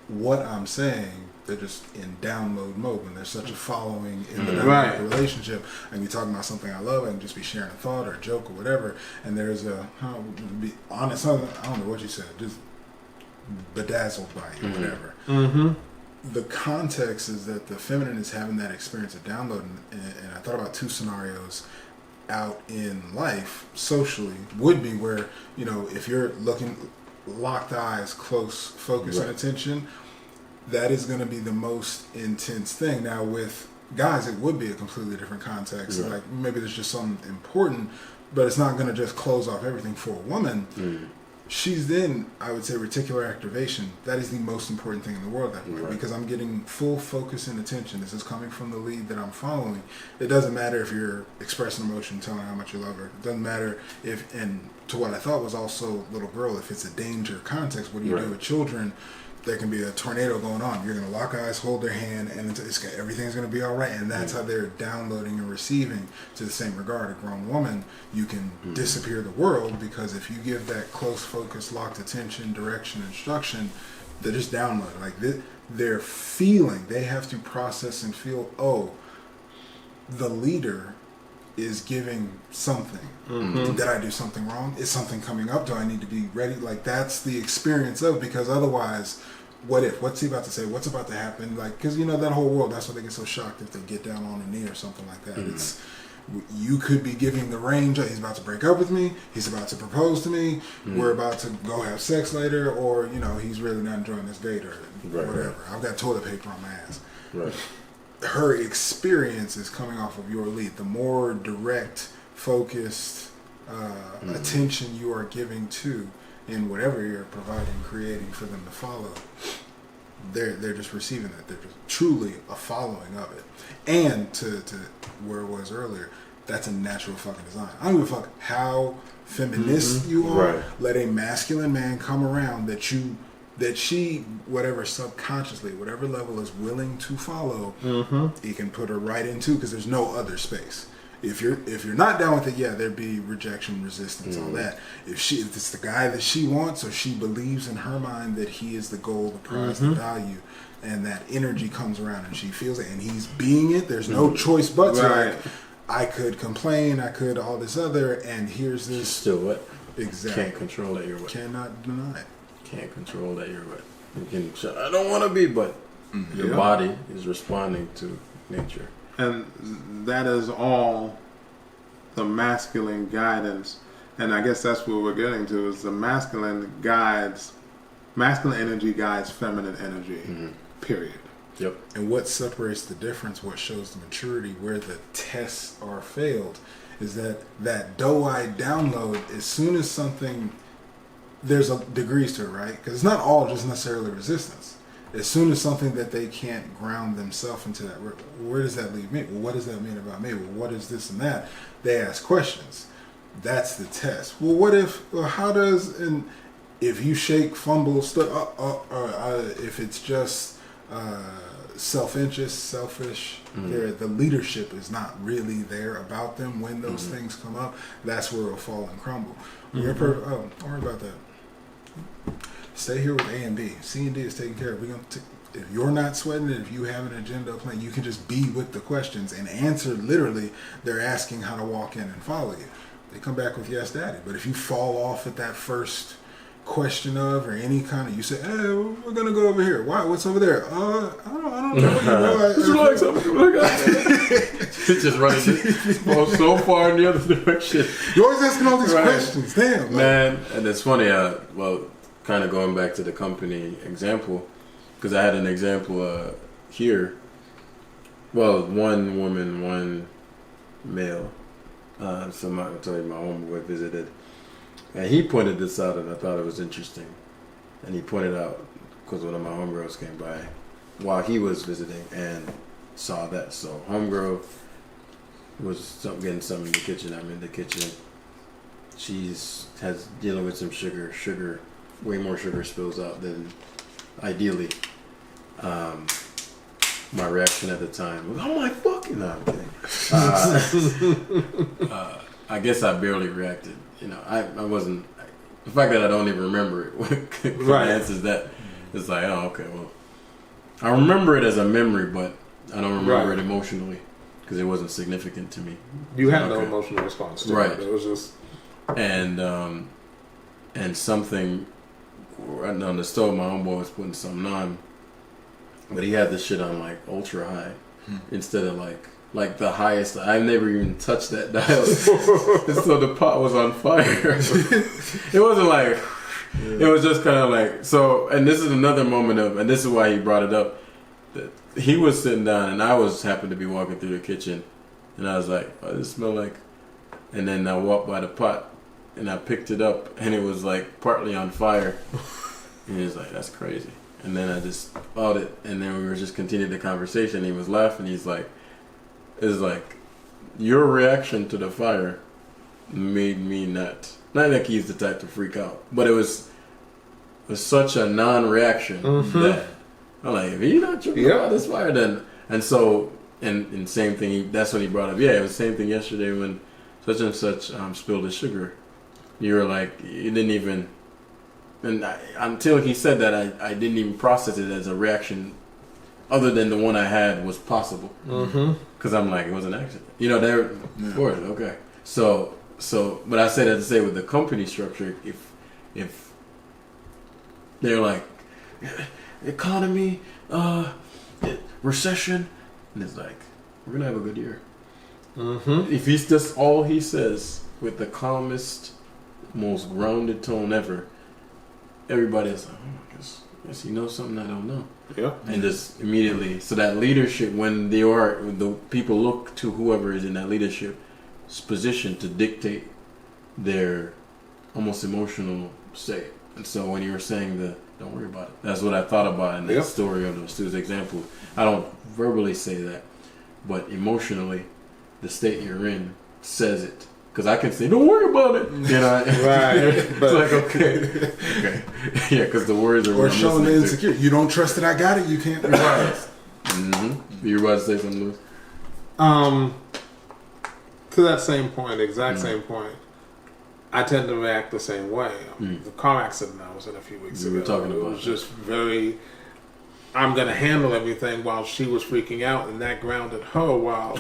Speaker 1: what I'm saying. They're just in download mode when there's such a following in the dynamic relationship. I can be talking about something I love, I can just be sharing a thought or a joke or whatever, and there's be honest, I don't know what you said, just bedazzled by you, whatever. The context is that the feminine is having that experience of downloading, and I thought about two scenarios out in life socially would be where, you know, if you're looking locked eyes, close focus and attention, that is going to be the most intense thing. Now with guys, it would be a completely different context. Like maybe there's just something important, but it's not going to just close off everything. For a woman, she's then, I would say, reticular activation. That is the most important thing in the world that point, because I'm getting full focus and attention. This is coming from the lead that I'm following. It doesn't matter if you're expressing emotion, telling how much you love her. It doesn't matter if, and to what I thought was also little girl, if it's a danger context, what do you do with children? There can be a tornado going on. You're going to lock eyes, hold their hand, and everything's going to be all right. And that's how they're downloading and receiving to the same regard. A grown woman, you can disappear the world, because if you give that close focus, locked attention, direction, instruction, they're just downloading. Like they're feeling, they have to process and feel, oh, the leader is giving something. Did I do something wrong? Is something coming up? Do I need to be ready? Like that's the experience of, because otherwise, what if? What's he about to say? What's about to happen? Like, because you know that whole world. That's why they get so shocked if they get down on a knee or something like that. It's, you could be giving the range. He's about to break up with me. He's about to propose to me. We're about to go have sex later, or you know he's really not enjoying this date or whatever. I've got toilet paper on my ass. Her experience is coming off of your lead. The more direct, focused attention you are giving to in whatever you're providing, creating for them to follow, they're just receiving that. They're just truly a following of it. And to where it was earlier, that's a natural fucking design. I don't give a fuck how feminist you are. Let a masculine man come around that you that she, whatever subconsciously, whatever level is willing to follow, he can put her right into, because there's no other space. If you're not down with it, yeah, there'd be rejection, resistance, all that. If it's the guy that she wants, or she believes in her mind that he is the goal, the prize, the value, and that energy comes around and she feels it, and he's being it, there's no choice but to.
Speaker 3: Right.
Speaker 1: Like, I could complain, I could all this other, and here's this.
Speaker 2: She's still what?
Speaker 1: Exactly.
Speaker 2: Can't control that you're what.
Speaker 1: Cannot deny it.
Speaker 2: Can't control that you're what. You can. I don't want to be, but your body is responding to nature.
Speaker 3: And that is all the masculine guidance. And I guess that's what we're getting to, is the masculine energy guides feminine energy, period.
Speaker 2: Yep.
Speaker 1: And what separates the difference, what shows the maturity, where the tests are failed, is that doe-eyed download, as soon as something, there's a degrees to it, right? Because it's not all just necessarily resistance. As soon as something that they can't ground themselves into that, where does that leave me? Well, what does that mean about me? Well, what is this and that? They ask questions. That's the test. Well, what if? Well, how does? And if you shake, fumble, if it's just self-interest, selfish, the leadership is not really there about them when those things come up. That's where it'll fall and crumble. Don't worry about that. Stay here with A and B. C and D is taken care of. If you're not sweating it, if you have an agenda plan, you can just be with the questions and answer. Literally, they're asking how to walk in and follow you. They come back with yes, daddy. But if you fall off at that first question of, or any kind of, you say, hey, we're gonna go over here. Why? What's over there? I don't know.
Speaker 2: It's just running so far in the other direction.
Speaker 1: You're always asking all these questions. Damn,
Speaker 2: man. And it's funny. Kind of going back to the company example, because I had an example here. Well, one woman, one male. I told you my homeboy visited, and he pointed this out, and I thought it was interesting. And he pointed out, because one of my homegirls came by while he was visiting and saw that. So homegirl was getting something in the kitchen. I'm in the kitchen. She's dealing with some sugar. Way more sugar spills out than ideally. My reaction at the time was, "Oh my fucking!" No, I'm kidding. I guess I barely reacted. You know, I wasn't. The fact that I don't even remember it
Speaker 3: right.
Speaker 2: answers that. It's like, oh, okay, well, I remember it as a memory, but I don't remember it emotionally because it wasn't significant to me.
Speaker 3: You had no emotional response to it. It was just
Speaker 2: and something. Right on the stove, my homeboy was putting something on, but he had the shit on like ultra high instead of like the highest. I never even touched that dial, so the pot was on fire. It wasn't like it was just kind of like so. And this is another moment of, and this is why he brought it up. That he was sitting down, and I happened to be walking through the kitchen, and I was like, "Oh, this smell like," and then I walked by the pot. And I picked it up, and it was like partly on fire. And he was like, "That's crazy." And then I just thought it, and then we were just continuing the conversation. He was laughing. He's like, "It's like your reaction to the fire made me not like he's the type to freak out, but it was such a non-reaction that I'm like, if you're not tripping about this fire, then and so and same thing. That's when he brought up. Yeah, it was the same thing yesterday when such and such spilled his sugar. You were like, you didn't even, and until he said that, I didn't even process it as a reaction other than the one I had was possible. Because I'm like, it was an accident. You know, of course, okay. So, but I say that to say with the company structure, if they're like, economy, recession, and it's like, we're going to have a good year. If he's just all he says with the calmest, most grounded tone ever, everybody's like, oh, I guess he knows something I don't know.
Speaker 3: Yeah.
Speaker 2: And just immediately, so that leadership, when the people look to whoever is in that leadership's position to dictate their almost emotional state. And so when you were saying don't worry about it, that's what I thought about in that story of the Stu's example. I don't verbally say that, but emotionally, the state you're in says it. Because I can say, don't worry about it. You know,
Speaker 3: Right.
Speaker 2: It's like, okay. Yeah, because the words are.
Speaker 1: Or showing the insecure. You don't trust that I got it. You can't.
Speaker 2: You were about to say something, Louis?
Speaker 3: To that same point, exact same point, I tend to react the same way. The car accident I was in a few weeks ago.
Speaker 2: We were talking about
Speaker 3: it was just very. I'm going to handle everything while she was freaking out, and that grounded her while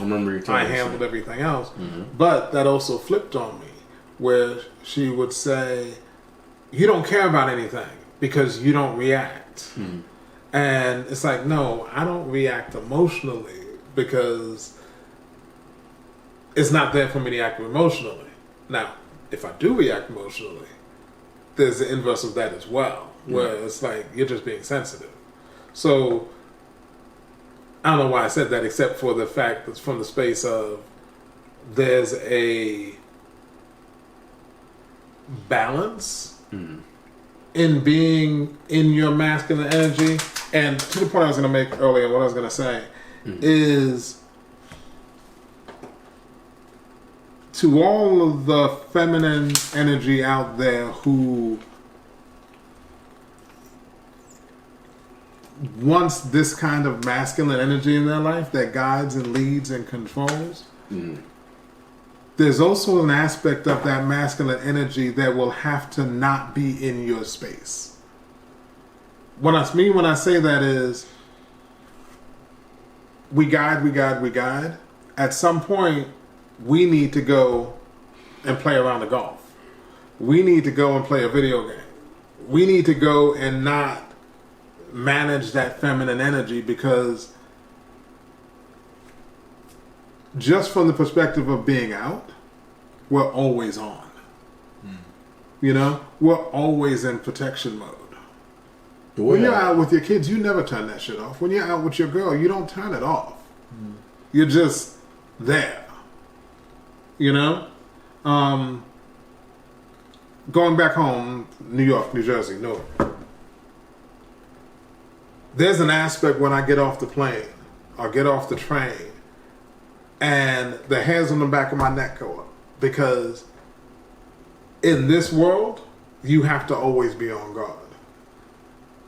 Speaker 3: I handled everything else. But that also flipped on me, where she would say, "You don't care about anything because you don't react." And it's like, no, I don't react emotionally because it's not there for me to act emotionally. Now, if I do react emotionally, there's the inverse of that as well, where it's like you're just being sensitive. So I don't know why I said that, except for the fact that from the space of there's a balance in being in your masculine energy. And to the point I was going to make earlier, what I was going to say is to all of the feminine energy out there who wants this kind of masculine energy in their life that guides and leads and controls, there's also an aspect of that masculine energy that will have to not be in your space. What I mean when I say that is we guide. At some point, we need to go and play around the golf. We need to go and play a video game. We need to go and not manage that feminine energy, because just from the perspective of being out, we're always on. You know, we're always in protection mode. When you're out with your kids, you never turn that shit off. When you're out with your girl, you don't turn it off. You're just there. You know? Going back home, New York, New Jersey, Newark. There's an aspect when I get off the plane or get off the train and the hairs on the back of my neck go up, because in this world, you have to always be on guard.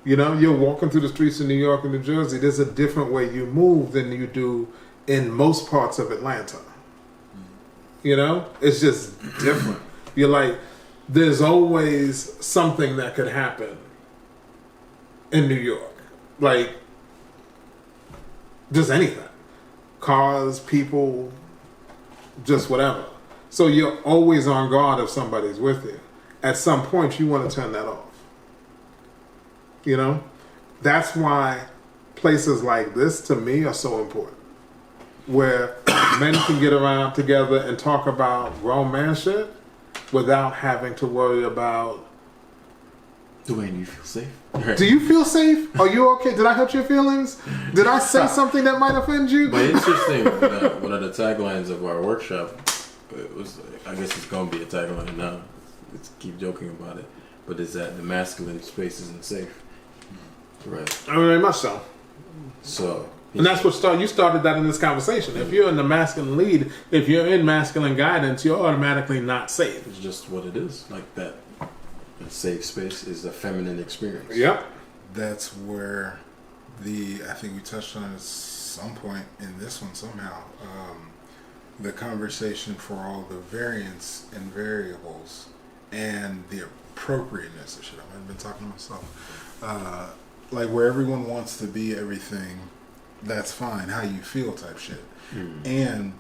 Speaker 3: You know, you're walking through the streets of New York and New Jersey, there's a different way you move than you do in most parts of Atlanta. You know, it's just different. You're like, there's always something that could happen in New York. Like, just anything. Cars, people, just whatever. So you're always on guard if somebody's with you. At some point, you want to turn that off. You know? That's why places like this, to me, are so important. Where men can get around together and talk about grown man shit without having to worry about,
Speaker 2: Dwayne, do you feel safe?
Speaker 3: do you feel safe? Are you okay? Did I hurt your feelings? Did I say something that might offend you?
Speaker 2: But interesting, one of the taglines of our workshop, it was, I guess it's going to be a tagline now, let's keep joking about it, but is that the masculine space isn't safe. Right.
Speaker 3: Very much so.
Speaker 2: So,
Speaker 3: and that's what you started that in this conversation. If you're in the masculine lead, if you're in masculine guidance, you're automatically not safe.
Speaker 2: It's just what it is. Like that. A safe space is a feminine experience.
Speaker 3: Yep.
Speaker 1: That's where I think we touched on it at some point in this one somehow, the conversation for all the variance and variables and the appropriateness of shit. I've been talking to myself. Like where everyone wants to be everything, that's fine, how you feel type shit. And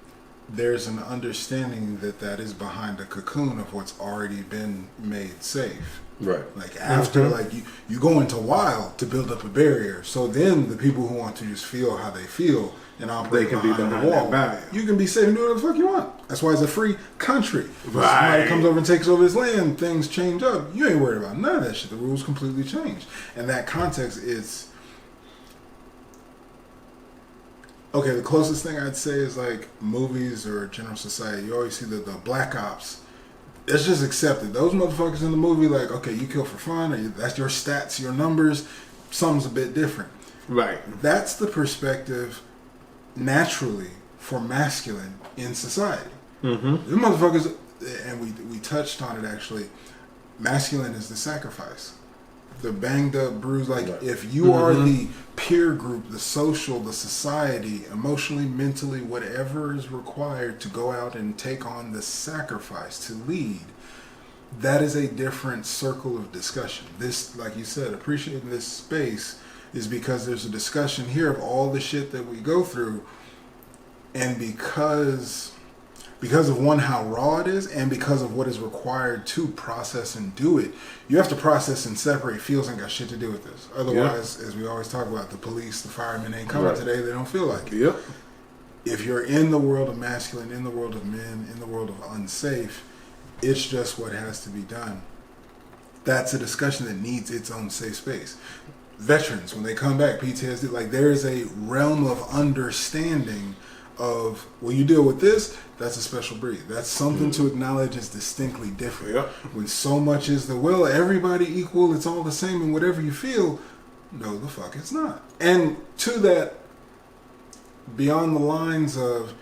Speaker 1: there's an understanding that is behind a cocoon of what's already been made safe.
Speaker 2: Right.
Speaker 1: Like after, like you go into wild to build up a barrier. So then the people who want to just feel how they feel and operate
Speaker 3: They can be
Speaker 1: behind the
Speaker 3: behind
Speaker 1: wall,
Speaker 3: that barrier.
Speaker 1: you can be safe and do whatever the fuck you want. That's why it's a free country. If
Speaker 3: Right.
Speaker 1: somebody comes over and takes over this land, things change up. You ain't worried about none of that shit. The rules completely change. And that context is... Okay, the closest thing I'd say is like movies or general society. You always see the black ops. It's just accepted. Those motherfuckers in the movie, like, okay, you kill for fun, or that's your stats, your numbers. Something's a bit different.
Speaker 3: Right.
Speaker 1: That's the perspective naturally for masculine in society. Them motherfuckers, and we touched on it actually. Masculine is the sacrifice. The banged up, bruised. Like if you are the peer group, the social, the society, emotionally, mentally, whatever is required to go out and take on the sacrifice to lead, that is a different circle of discussion. This, like you said, appreciating this space is because there's a discussion here of all the shit that we go through, and because of one, how raw it is, and because of what is required to process and do it, you have to process and separate. Feels ain't got shit to do with this. Otherwise, as we always talk about, the police, the firemen ain't coming today. They don't feel like it.
Speaker 3: Yep.
Speaker 1: If you're in the world of masculine, in the world of men, in the world of unsafe, it's just what has to be done. That's a discussion that needs its own safe space. Veterans, when they come back, PTSD, like there is a realm of understanding of, well, you deal with this, that's a special breed. That's something to acknowledge as distinctly different.
Speaker 3: Yep.
Speaker 1: When so much is the, well, everybody equal, it's all the same, and whatever you feel, no, the fuck it's not. And to that, beyond the lines of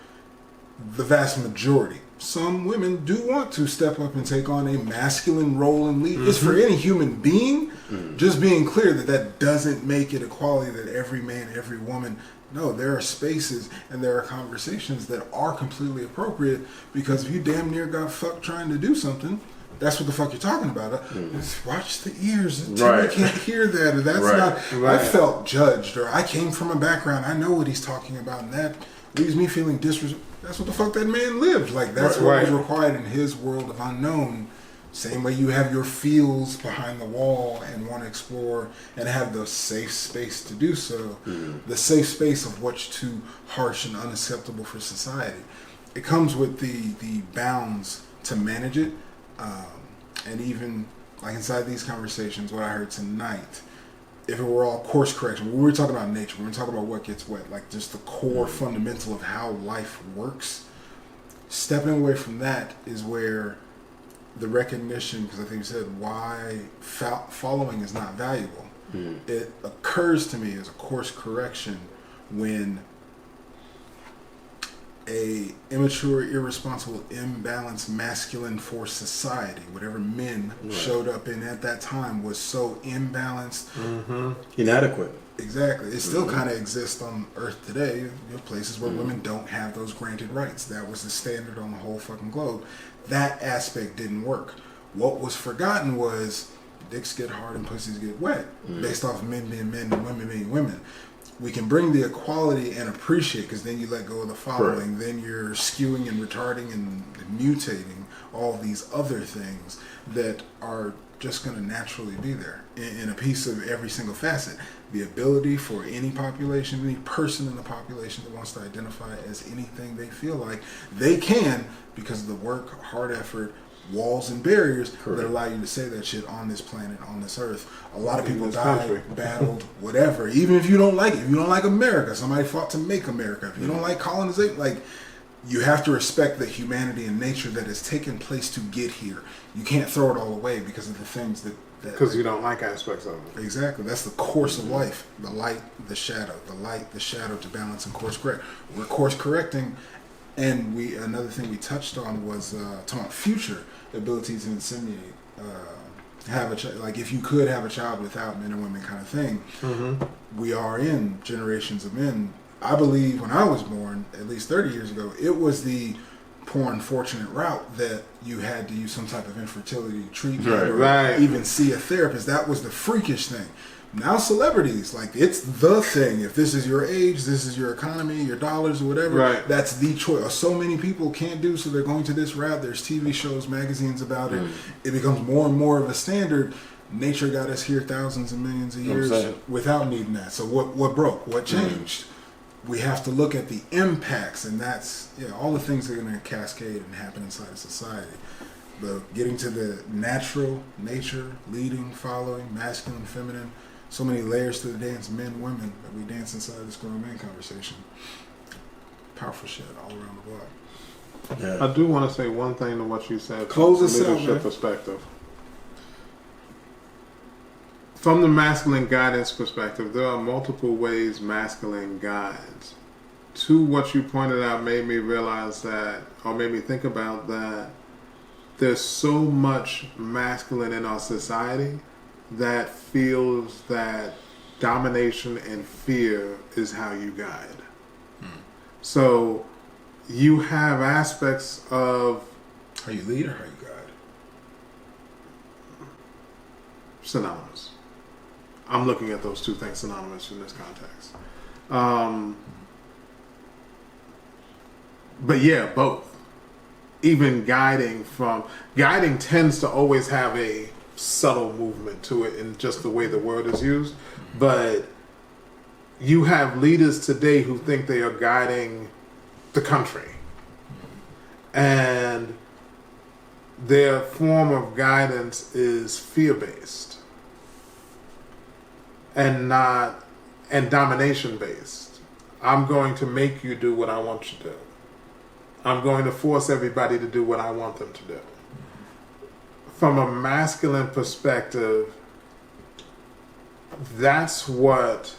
Speaker 1: the vast majority, some women do want to step up and take on a masculine role and lead. It's for any human being. Just being clear that that doesn't make it equality that every man, every woman. No, there are spaces and there are conversations that are completely appropriate, because if you damn near got fucked trying to do something, that's what the fuck you're talking about. Just watch the ears. Timmy can't hear that. Or that's not. I felt judged, or I came from a background. I know what he's talking about, and that leaves me feeling disrespected. That's what the fuck that man lived. Like that's what was required in his world of unknown. Same way you have your feels behind the wall and want to explore and have the safe space to do so. The safe space of what's too harsh and unacceptable for society. It comes with the bounds to manage it. And even like inside these conversations, what I heard tonight, if it were all course correction, we were talking about nature, we were talking about what gets wet, like just the core fundamental of how life works. Stepping away from that is where the recognition, because I think you said why following is not valuable. It occurs to me as a course correction when a immature, irresponsible, imbalanced masculine for society, whatever men showed up in at that time, was so imbalanced,
Speaker 2: inadequate.
Speaker 1: Exactly. It still kind of exists on Earth today. You have places where women don't have those granted rights. That was the standard on the whole fucking globe. That aspect didn't work. What was forgotten was dicks get hard and pussies get wet, based off men being men and women being women. We can bring the equality and appreciate, because then you let go of the following. Then you're skewing and retarding and mutating all these other things that are just going to naturally be there in a piece of every single facet. The ability for any population, any person in the population that wants to identify as anything they feel like, they can, because of the work, hard effort, walls and barriers that allow you to say that shit on this planet, on this earth. A lot of people died, battled, whatever. Even if you don't like it, if you don't like America, somebody fought to make America. If you don't like colonization, like, you have to respect the humanity and nature that has taken place to get here. You can't throw it all away because of the things that
Speaker 3: because you don't like aspects of it.
Speaker 1: Exactly. That's the course of life. The light, the shadow. The light, the shadow, to balance and course correct. We're course correcting. And another thing we touched on was talking about future abilities to inseminate. Have a child, like if you could have a child without men and women kind of thing. We are in generations of men. I believe when I was born, at least 30 years ago, it was the poor unfortunate route that you had to use some type of infertility treatment or even see a therapist. That was the freakish thing. Now celebrities, like, it's the thing. If this is your age, this is your economy, your dollars or whatever, that's the choice. So many people can't do, so they're going to this route. There's TV shows, magazines about it. It becomes more and more of a standard. Nature got us here thousands and millions of years without needing that. So what broke? What changed? We have to look at the impacts, and that's all the things that are going to cascade and happen inside of society. But getting to the natural nature, leading, following, masculine, feminine, so many layers to the dance, men, women, that we dance inside this grown man conversation. Powerful shit all around the block.
Speaker 3: Yeah. I do want to say one thing to what you said
Speaker 1: from
Speaker 3: a leadership perspective. From the masculine guidance perspective, there are multiple ways masculine guides. To what you pointed out made me realize that, or made me think about that, there's so much masculine in our society that feels that domination and fear is how you guide. So you have aspects of
Speaker 1: how you lead or how you guide.
Speaker 3: Synonymous. I'm looking at those two things synonymous in this context. But yeah, both. Even guiding tends to always have a subtle movement to it in just the way the word is used. But you have leaders today who think they are guiding the country. And their form of guidance is fear-based and domination-based. I'm going to make you do what I want you to do. I'm going to force everybody to do what I want them to do. From a masculine perspective, that's what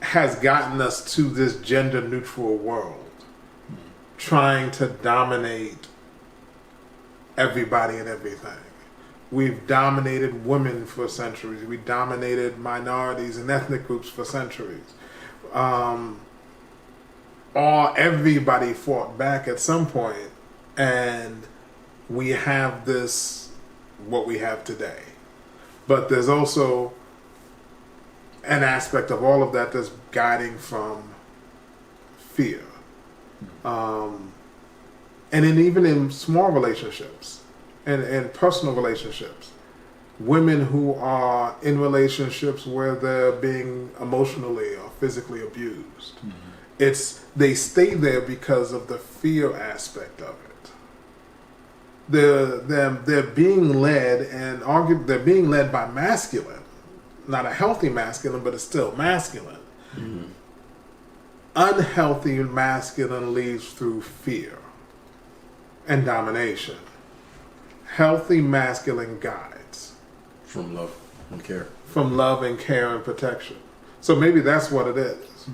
Speaker 3: has gotten us to this gender-neutral world, trying to dominate everybody and everything. We've dominated women for centuries. We dominated minorities and ethnic groups for centuries. Everybody fought back at some point, and we have what we have today. But there's also an aspect of all of that that's guiding from fear. And even in small relationships and personal relationships, women who are in relationships where they're being emotionally or physically abused, they stay there because of the fear aspect of it. They're being led and they're being led by masculine, not a healthy masculine, but it's still masculine. Unhealthy masculine leads through fear and domination. Healthy masculine guides
Speaker 2: from love and care.
Speaker 3: From love and care and protection. So maybe that's what it is.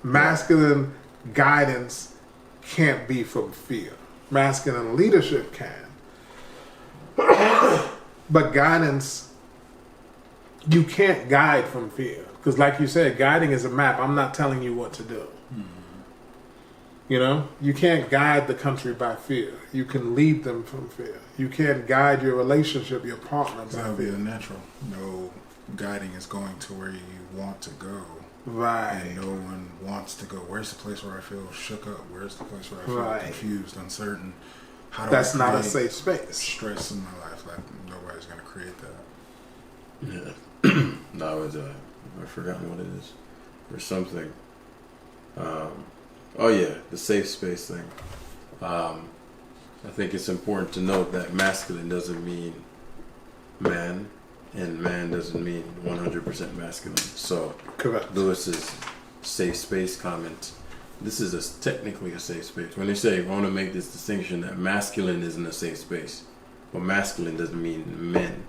Speaker 3: Masculine guidance can't be from fear. Masculine leadership can. But guidance, you can't guide from fear. Because like you said, guiding is a map. I'm not telling you what to do. You know? You can't guide the country by fear. You can lead them from fear. You can't guide your relationship, your partner by fear.
Speaker 1: That would be unnatural. No guiding is going to where you want to go.
Speaker 3: Right.
Speaker 1: And no one wants to go. Where's the place where I feel shook up? Where's the place where I feel confused, uncertain? How do
Speaker 3: That's
Speaker 1: I
Speaker 3: not a safe space.
Speaker 1: Stress in my life. Like, nobody's going to create that.
Speaker 2: Yeah. No, it's I've forgotten what it is. Or something. The safe space thing. I think it's important to note that masculine doesn't mean man, and man doesn't mean 100% masculine. So,
Speaker 3: correct.
Speaker 2: Lewis's safe space comment. This is technically a safe space. When they say, I want to make this distinction that masculine isn't a safe space, but masculine doesn't mean men.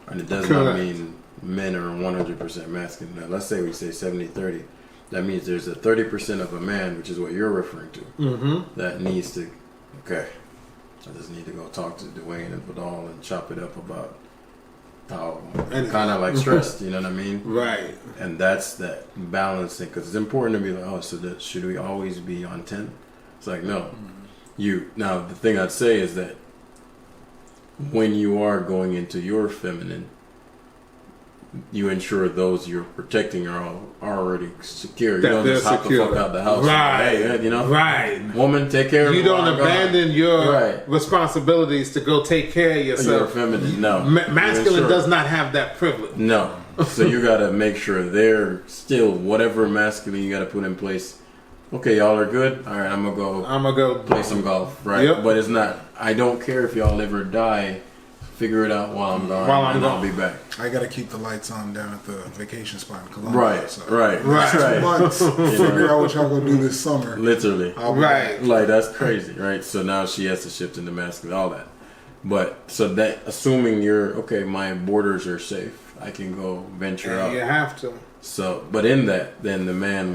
Speaker 2: And it does not mean men are 100% masculine. Now, let's say we say 70-30. That means there's a 30% of a man, which is what you're referring to, that needs to, I just need to go talk to Dwayne and Vidal and chop it up about how I'm kind of like stressed, you know what I mean?
Speaker 3: Right.
Speaker 2: And that's that balancing, because it's important to be like, should we always be on 10? It's like, no. Now, the thing I'd say is that when you are going into your feminine, you ensure those you're protecting are already secure. You don't just hop the fuck out the house.
Speaker 3: Right.
Speaker 2: Hey, you know?
Speaker 3: Right.
Speaker 2: Woman, take care of
Speaker 3: you. You don't abandon your responsibilities to go take care of yourself.
Speaker 2: You're feminine. No.
Speaker 3: Masculine does not have that privilege.
Speaker 2: No. So you got to make sure they're still whatever masculine you got to put in place. Okay, y'all are good. All right, I'm gonna go play some golf. Right. Yep. But it's not. I don't care if y'all live or die. Figure it out while I'm gone, I'll be back.
Speaker 1: I got to keep the lights on down at the vacation spot in Columbia.
Speaker 2: Right.
Speaker 1: 2 months. Figure out what y'all gonna do this summer.
Speaker 2: Literally.
Speaker 3: Right.
Speaker 2: Like, that's crazy, right? So now she has to shift into masculine, all that. But so that, assuming my borders are safe, I can go venture out.
Speaker 3: You have to.
Speaker 2: So, but in that, then the man,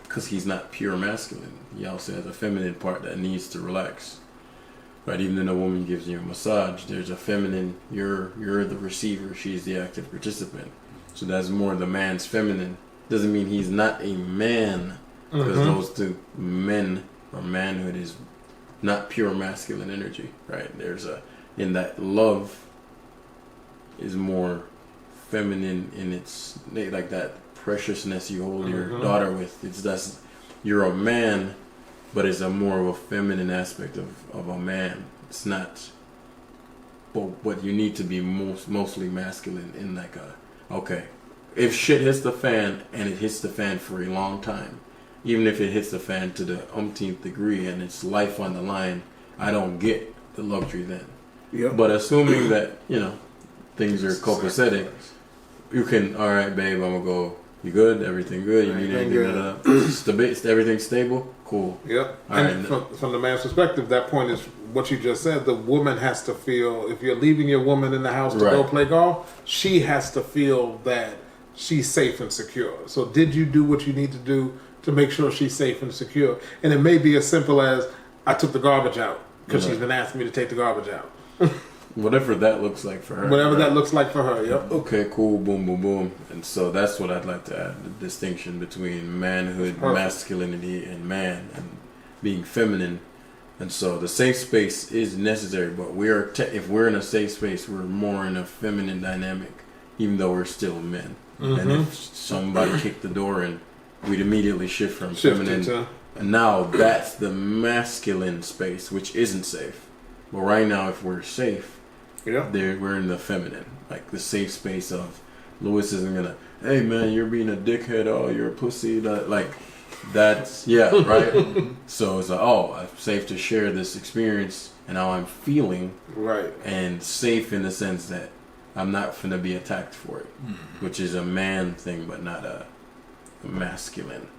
Speaker 2: because he's not pure masculine, he also has a feminine part that needs to relax. Right, even when a woman gives you a massage, there's a feminine. You're the receiver. She's the active participant. So that's more the man's feminine. Doesn't mean he's not a man, because those two, men or manhood, is not pure masculine energy. Right, there's in that love is more feminine in its, like that preciousness you hold your daughter with. It's you're a man, but it's a more of a feminine aspect of a man. It's not, but you need to be mostly masculine in like okay, if shit hits the fan, and it hits the fan for a long time, even if it hits the fan to the umpteenth degree and it's life on the line, I don't get the luxury then.
Speaker 3: Yep.
Speaker 2: But assuming that, things are copacetic, you can, all right, babe, I'm gonna go. You good? Everything good? You need anything? Everything stable? Cool.
Speaker 3: Yep.
Speaker 2: All
Speaker 3: and
Speaker 2: right.
Speaker 3: from the man's perspective, that point is what you just said. The woman has to feel, if you're leaving your woman in the house to go play golf, she has to feel that she's safe and secure. So did you do what you need to do to make sure she's safe and secure? And it may be as simple as, I took the garbage out because she's been asking me to take the garbage out.
Speaker 2: Whatever that looks like for her.
Speaker 3: Whatever that looks like for her, yep.
Speaker 2: Okay, cool, boom, boom, boom. And so that's what I'd like to add, the distinction between manhood, masculinity, and man, and being feminine. And so the safe space is necessary, but if we're in a safe space, we're more in a feminine dynamic, even though we're still men. And if somebody kicked the door in, we'd immediately shift from feminine. And now that's the masculine space, which isn't safe. But right now, if we're safe, we're in the feminine, like the safe space of Lewis isn't gonna, hey man, you're being a dickhead, oh you're a pussy, like that's right. So it's like, oh, I'm safe to share this experience and how I'm feeling,
Speaker 3: right,
Speaker 2: and safe in the sense that I'm not gonna be attacked for it, which is a man thing, but not a masculine.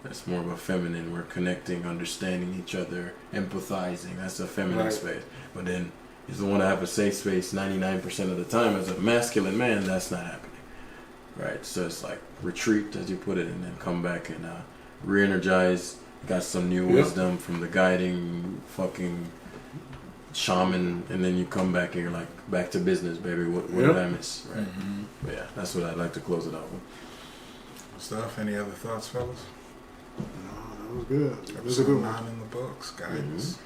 Speaker 2: That's more of a feminine. We're connecting, understanding each other, empathizing. That's a feminine space. But then, if you want to have a safe space 99% of the time as a masculine man, that's not happening. Right? So it's like retreat, as you put it, and then come back and re-energize. Got some new wisdom from the guiding fucking shaman, and then you come back and you're like, back to business, baby. What did I miss? Right? But yeah, that's what I'd like to close it out with.
Speaker 1: Stuff. Any other thoughts, fellas?
Speaker 3: No, that was good.
Speaker 1: Episode 9 in the books, guys.